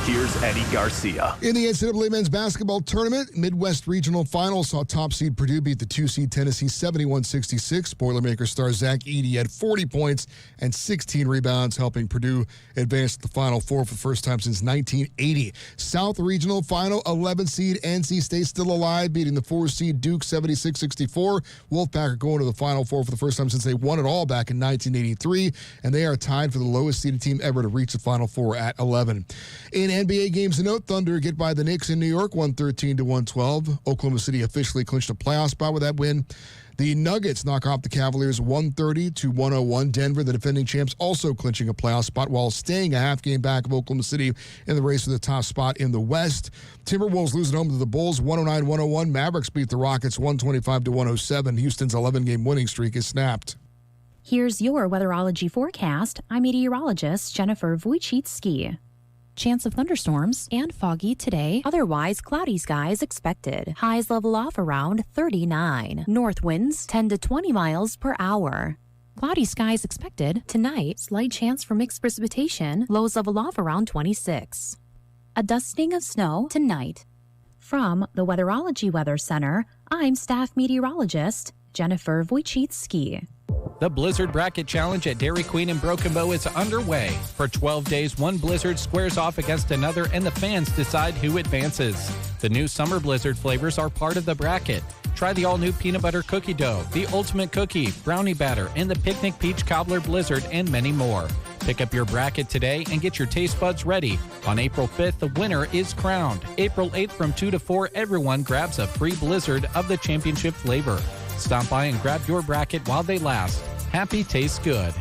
Speaker 24: here's Eddie Garcia.
Speaker 25: In the NCAA men's basketball tournament, Midwest Regional Final saw top seed Purdue beat the 2-seed Tennessee 71-66. Boilermaker star Zach Edey had 40 points and 16 rebounds, helping Purdue advance to the Final Four for the first time since 1980. South Regional Final, 11-seed NC State still alive, beating the 4-seed Duke 76-64. Wolfpack are going to the Final Four for the first time since they won it all back in 1983, and they are tied for the lowest seeded team ever to reach the Final Four at 11. In NBA games to note, Thunder get by the Knicks in New York, 113-112. Oklahoma City officially clinched a playoff spot with that win. The Nuggets knock off the Cavaliers 130-101. Denver, the defending champs, also clinching a playoff spot while staying a half game back of Oklahoma City in the race for the top spot in the West. Timberwolves lose at home to the Bulls 109-101. Mavericks beat the Rockets 125-107. Houston's 11-game winning streak is snapped.
Speaker 12: Here's your weatherology forecast. I'm meteorologist Jennifer Wojcicki. Chance of thunderstorms and foggy today. Otherwise, cloudy skies expected. Highs level off around 39. North winds 10 to 20 miles per hour. Cloudy skies expected tonight. Slight chance for mixed precipitation. Lows level off around 26. A dusting of snow tonight. From the Weatherology Weather Center, I'm staff meteorologist Jennifer Wojcicki.
Speaker 20: The Blizzard Bracket Challenge at Dairy Queen and Broken Bow is underway. For 12 days, one blizzard squares off against another, and the fans decide who advances. The new summer blizzard flavors are part of the bracket. Try the all-new peanut butter cookie dough, the ultimate cookie, brownie batter, and the picnic peach cobbler blizzard, and many more. Pick up your bracket today and get your taste buds ready. On April 5th, the winner is crowned. April 8th from 2 to 4, everyone grabs a free blizzard of the championship flavor. Stop by and grab your bracket while they last. Happy tastes good.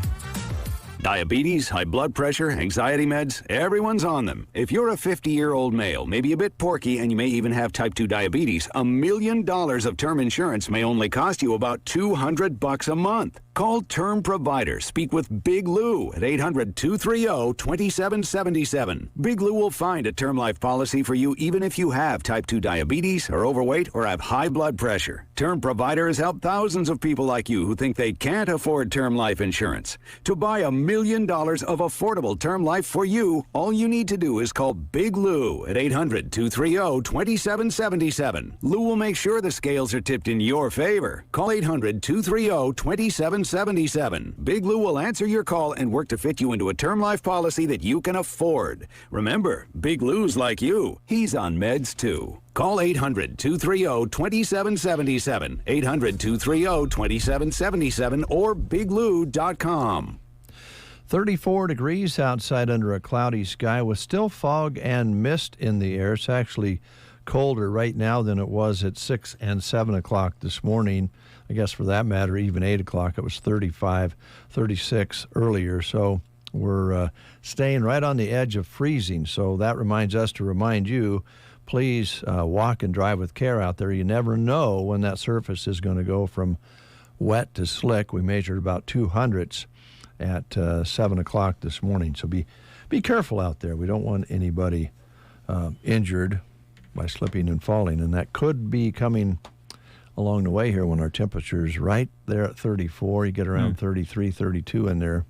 Speaker 24: Diabetes, high blood pressure, anxiety meds, everyone's on them. If you're a 50-year-old male, maybe a bit porky, and you may even have type 2 diabetes, $1 million of term insurance may only cost you about $200 a month. Call Term Provider. Speak with Big Lou at 800-230-2777. Big Lou will find a term life policy for you even if you have type 2 diabetes, are overweight, or have high blood pressure. Term Provider has helped thousands of people like you who think they can't afford term life insurance. To buy $1 million of affordable term life for you, all you need to do is call Big Lou at 800-230-2777. Lou will make sure the scales are tipped in your favor. Call 800-230-2777. Big Lou will answer your call and work to fit you into a term life policy that you can afford. Remember, Big Lou's like you. He's on meds too. Call 800-230-2777, 800-230-2777, or biglou.com.
Speaker 1: 34 degrees outside under a cloudy sky with still fog and mist in the air. It's actually colder right now than it was at 6 and 7 o'clock this morning. I guess for that matter, even 8 o'clock, it was 35, 36 earlier. So we're staying right on the edge of freezing. So that reminds us to remind you, please walk and drive with care out there. You never know when that surface is going to go from wet to slick. We measured about 200ths at 7 o'clock this morning. So be careful out there. We don't want anybody injured by slipping and falling. And that could be coming along the way here when our temperature's right there at 34. You get around 33, 32 in there.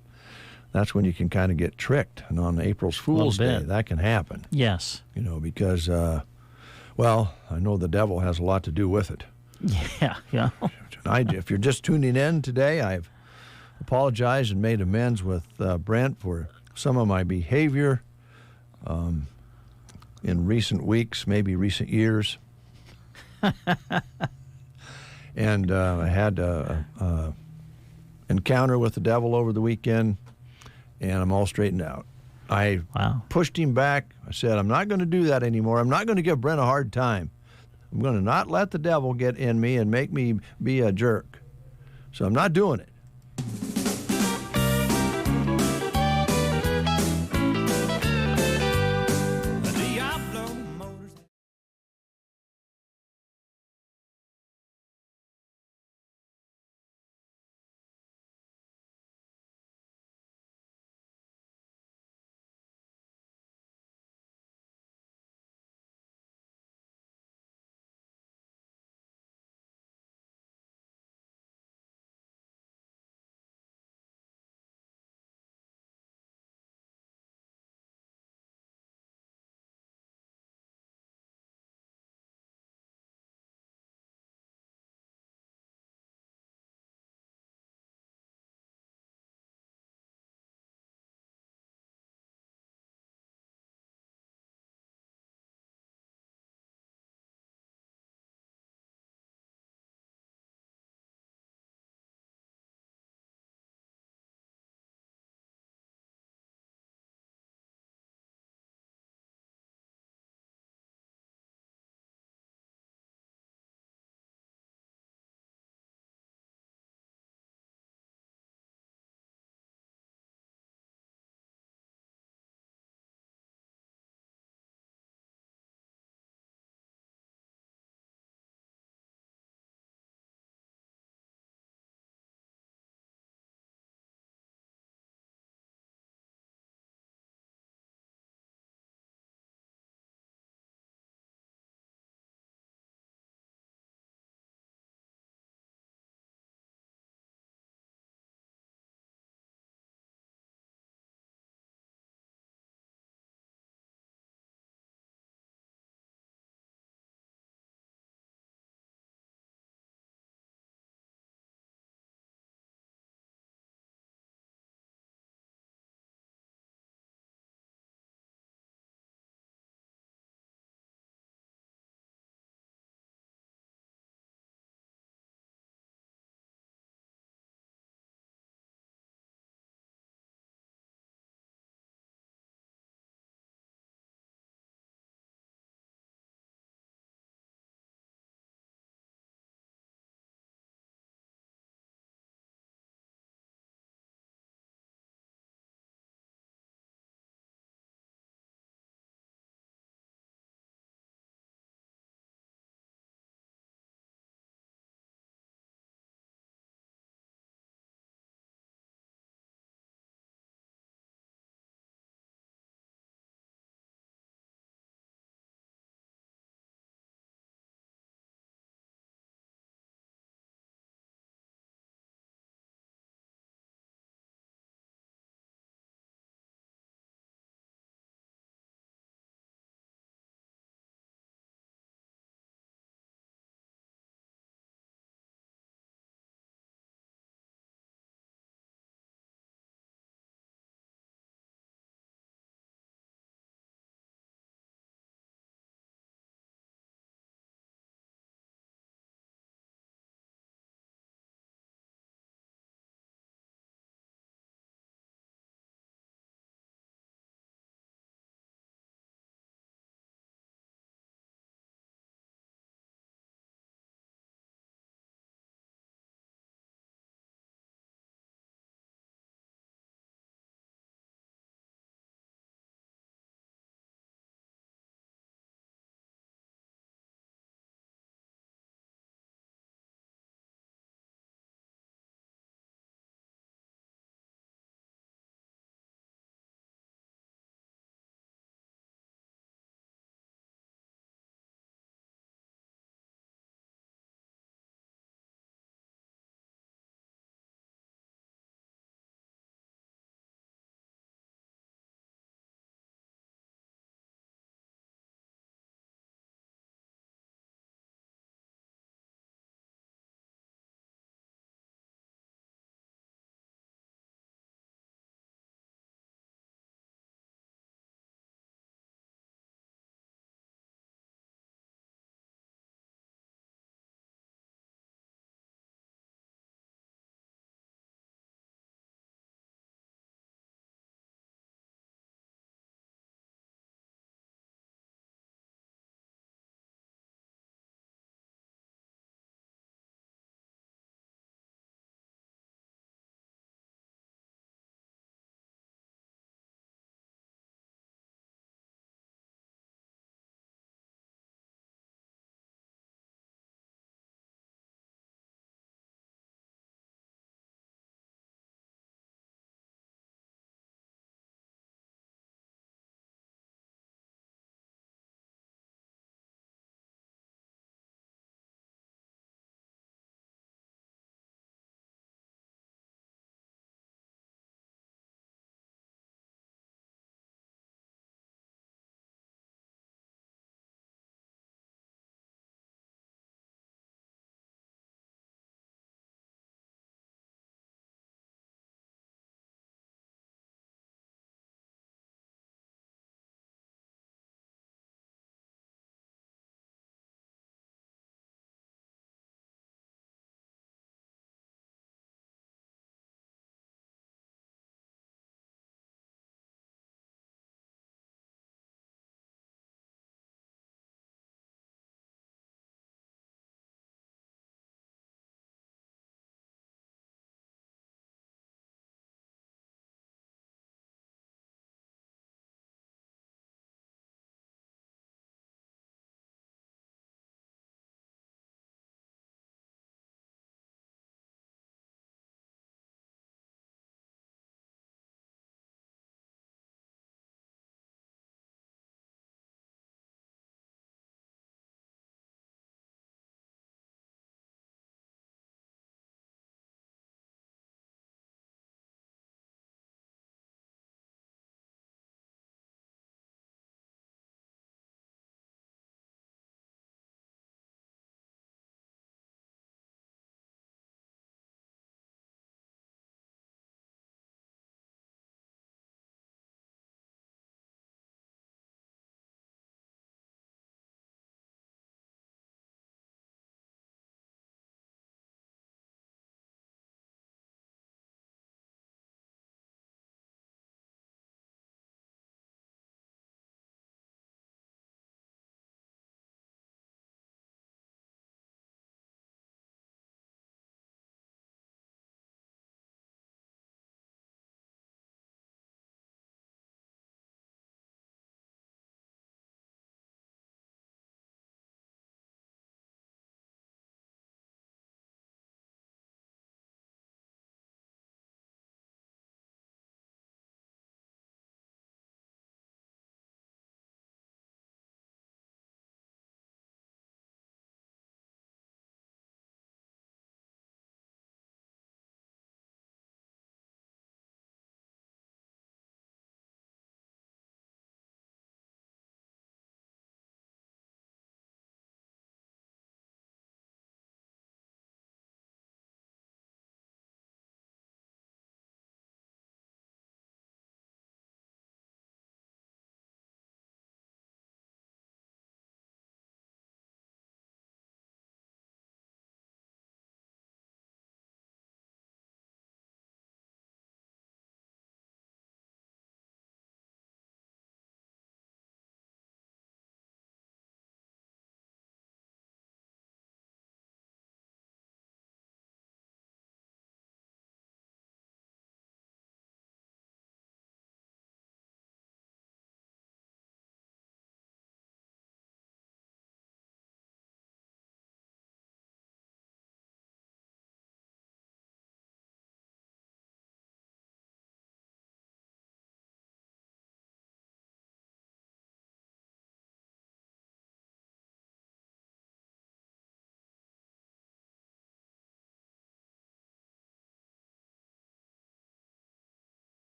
Speaker 1: That's when you can kind of get tricked. And on April's Fool's Day, that can happen.
Speaker 2: Yes.
Speaker 1: You know, because, well, I know the devil has a lot to do with it.
Speaker 2: Yeah.
Speaker 1: If you're just tuning in today, I've apologized and made amends with Brent for some of my behavior in recent weeks, maybe recent years. And I had an encounter with the devil over the weekend, and I'm all straightened out. I pushed him back. I said, I'm not going to do that anymore. I'm not going to give Brent a hard time. I'm going to not let the devil get in me and make me be a jerk. So I'm not doing it.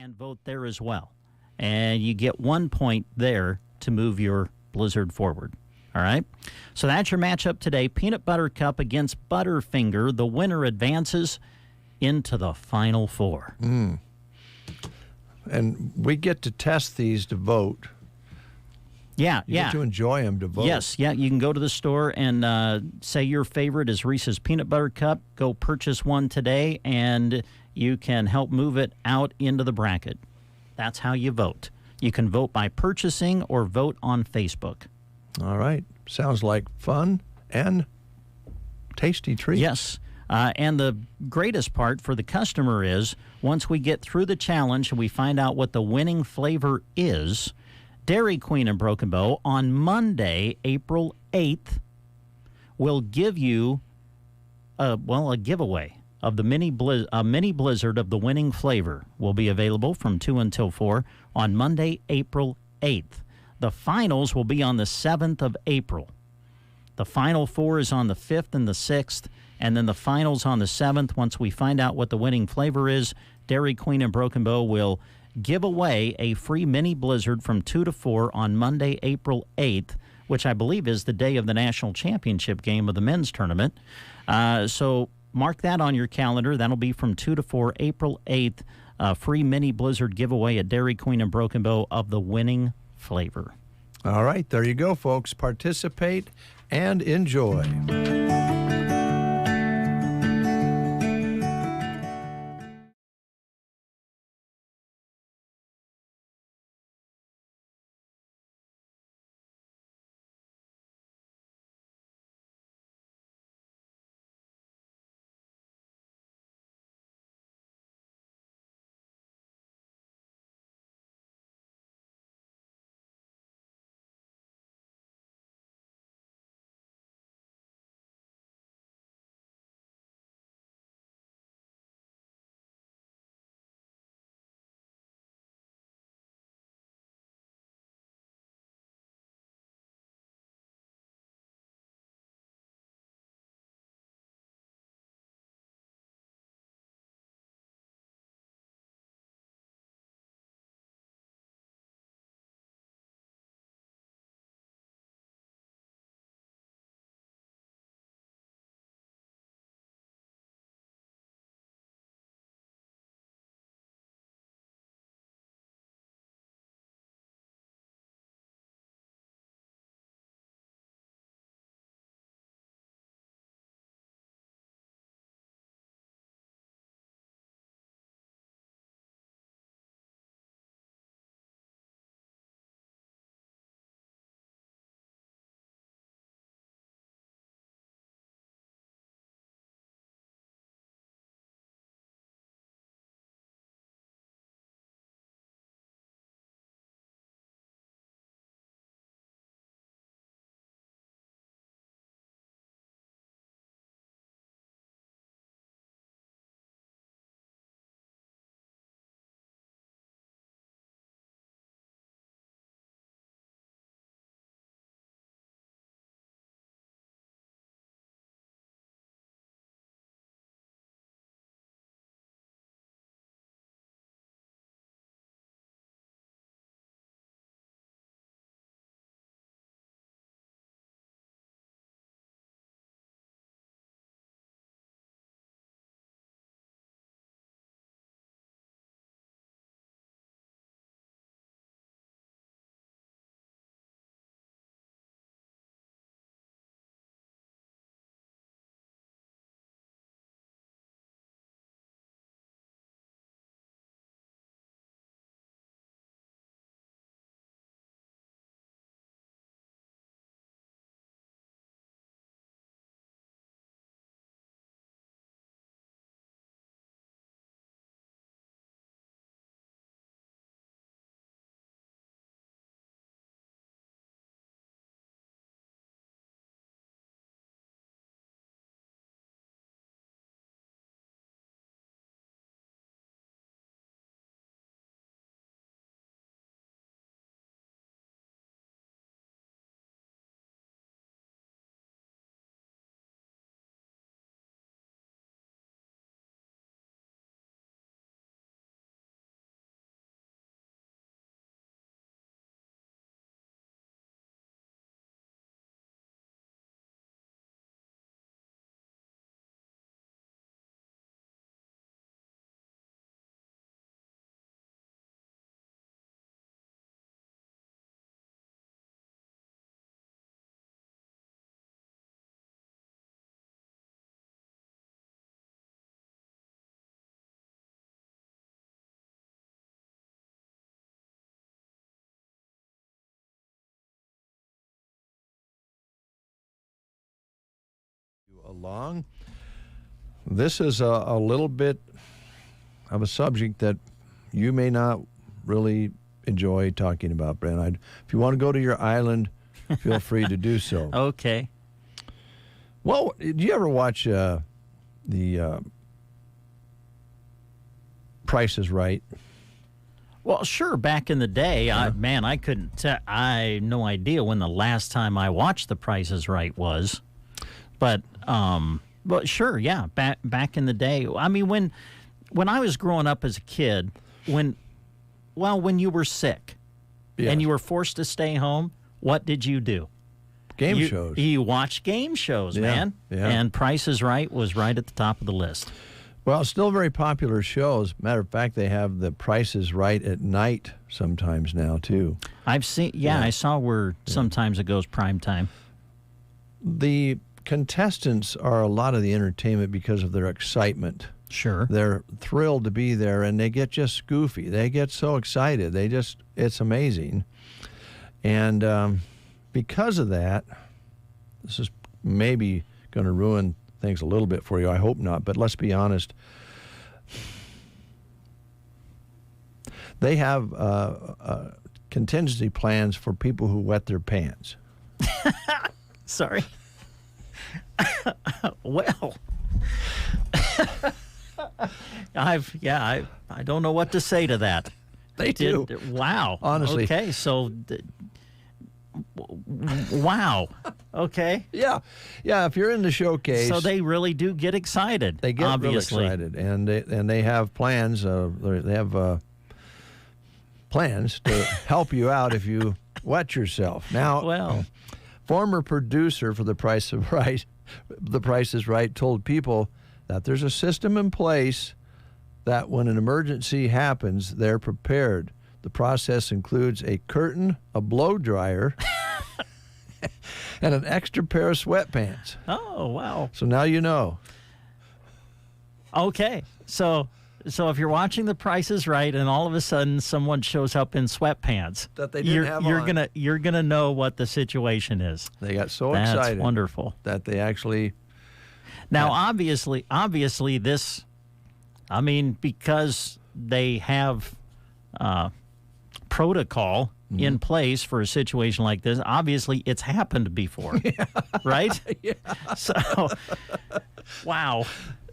Speaker 2: and vote there as well. And you get 1 point there to move your blizzard forward. All right? So that's your matchup today. Peanut Butter Cup against Butterfinger. The winner advances into the Final Four.
Speaker 1: And we get to test these to vote.
Speaker 2: Yeah,
Speaker 1: you get to enjoy them to vote.
Speaker 2: Yes, yeah. You can go to the store and say your favorite is Reese's Peanut Butter Cup. Go purchase one today, and you can help move it out into the bracket. That's how you vote. You can vote by purchasing or vote on Facebook.
Speaker 1: All right. Sounds like fun and tasty treat.
Speaker 2: Yes. And the greatest part for the customer is once we get through the challenge and we find out what the winning flavor is, Dairy Queen and Broken Bow on Monday, April 8th, will give you a giveaway of the mini blizzard of the winning flavor will be available from 2 until 4 on Monday, April 8th. The finals will be on the 7th of April. The Final Four is on the 5th and the 6th, and then the finals on the 7th. Once we find out what the winning flavor is, Dairy Queen and Broken Bow will give away a free mini blizzard from 2 to 4 on Monday, April 8th, which I believe is the day of the national championship game of the men's tournament. So mark that on your calendar. That'll be from 2 to 4, April 8th, free mini blizzard giveaway at Dairy Queen and Broken Bow of the winning flavor.
Speaker 1: All right, there you go, folks. Participate and enjoy. along. This is a little bit of a subject that you may not really enjoy talking about, Brent. If you want to go to your island, feel free to do so.
Speaker 2: Okay.
Speaker 1: Well, do you ever watch the Price is Right?
Speaker 2: Well, sure. Back in the day, I couldn't. I had no idea when the last time I watched The Price is Right was, but sure, yeah. Back in the day, I mean, when I was growing up as a kid, when you were sick, and you were forced to stay home, what did you do?
Speaker 1: Game shows.
Speaker 2: You watched game shows, man.
Speaker 1: Yeah.
Speaker 2: And Price is Right was right at the top of the list.
Speaker 1: Well, still very popular shows. Matter of fact, they have the Price is Right at night sometimes now, too.
Speaker 2: I've seen, I saw where sometimes it goes prime time.
Speaker 1: The contestants are a lot of the entertainment because of their excitement.
Speaker 2: Sure.
Speaker 1: They're thrilled to be there, and they get just goofy. They get so excited. It's amazing. And because of that, this is maybe going to ruin things a little bit for you. I hope not, but let's be honest. They have contingency plans for people who wet their pants.
Speaker 2: Sorry. Well, I don't know what to say to that.
Speaker 1: They do.
Speaker 2: Wow.
Speaker 1: Honestly.
Speaker 2: Okay, so wow. Okay.
Speaker 1: Yeah. If you're in the showcase,
Speaker 2: so they really do get excited.
Speaker 1: They get
Speaker 2: obviously
Speaker 1: real excited, and they have plans. They have plans to help you out if you wet yourself. Now, former producer for The Price is Right, told people that there's a system in place that when an emergency happens, they're prepared. The process includes a curtain, a blow dryer, and an extra pair of sweatpants.
Speaker 2: Oh, wow.
Speaker 1: So now you know.
Speaker 2: Okay. So if you're watching The Price is Right and all of a sudden someone shows up in sweatpants
Speaker 1: that they didn't have on,
Speaker 2: you're gonna know what the situation is.
Speaker 1: They got so excited.
Speaker 2: That's wonderful.
Speaker 1: That they actually.
Speaker 2: Now, obviously this, I mean, because they have protocol in place for a situation like this, obviously it's happened before, right?
Speaker 1: Yeah.
Speaker 2: So, wow.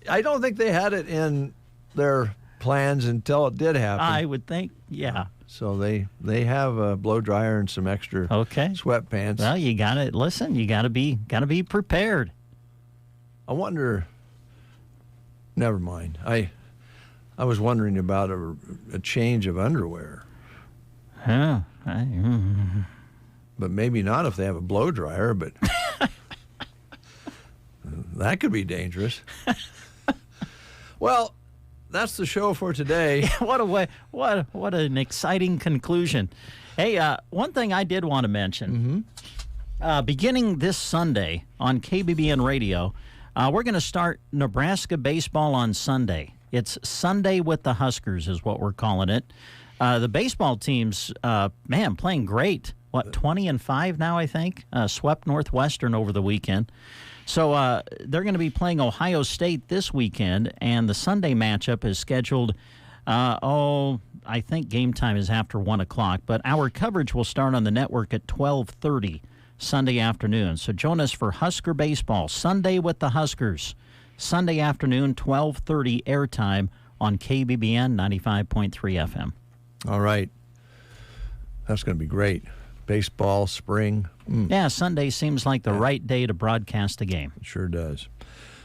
Speaker 1: I don't think they had it in their plans until it did happen.
Speaker 2: I would think, yeah.
Speaker 1: So they have a blow dryer and some extra sweatpants.
Speaker 2: Well, you gotta listen. You gotta be prepared.
Speaker 1: I wonder. Never mind. I was wondering about a change of underwear.
Speaker 2: Huh.
Speaker 1: But maybe not if they have a blow dryer. But that could be dangerous. Well, that's the show for today.
Speaker 2: What an exciting conclusion. Hey, one thing I did want to mention. Beginning this Sunday on KBBN Radio, we're going to start Nebraska baseball on Sunday. It's Sunday with the Huskers is what we're calling it. The baseball team's, playing great. 20-5 now, I think. Swept Northwestern over the weekend. So they're going to be playing Ohio State this weekend, and the Sunday matchup is scheduled, I think game time is after 1 o'clock, but our coverage will start on the network at 12:30 Sunday afternoon. So join us for Husker baseball, Sunday with the Huskers, Sunday afternoon, 12:30 airtime on KBBN 95.3 FM.
Speaker 1: All right. That's going to be great. Baseball, spring.
Speaker 2: Yeah, Sunday seems like the right day to broadcast a game.
Speaker 1: It sure does.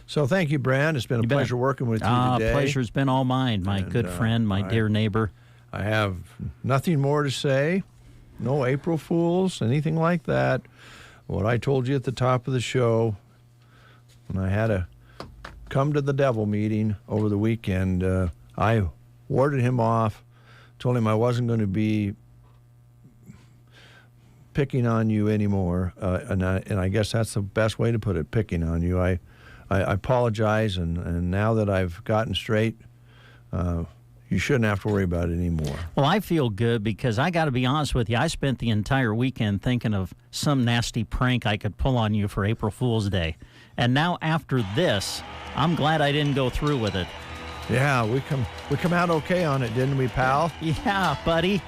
Speaker 1: So thank you, Brad. It's been a pleasure working with you today.
Speaker 2: Pleasure's been all mine, my good friend, my dear neighbor.
Speaker 1: I have nothing more to say. No April Fools, anything like that. What I told you at the top of the show, when I had a come to the devil meeting over the weekend, I warded him off, told him I wasn't going to be picking on you anymore, and I guess that's the best way to put it, picking on you. I apologize, and now that I've gotten straight, you shouldn't have to worry about it anymore.
Speaker 2: Well, I feel good because I got to be honest with you. I spent the entire weekend thinking of some nasty prank I could pull on you for April Fool's Day. And now after this, I'm glad I didn't go through with it.
Speaker 1: Yeah, we come out okay on it, didn't we, pal?
Speaker 2: Yeah, buddy.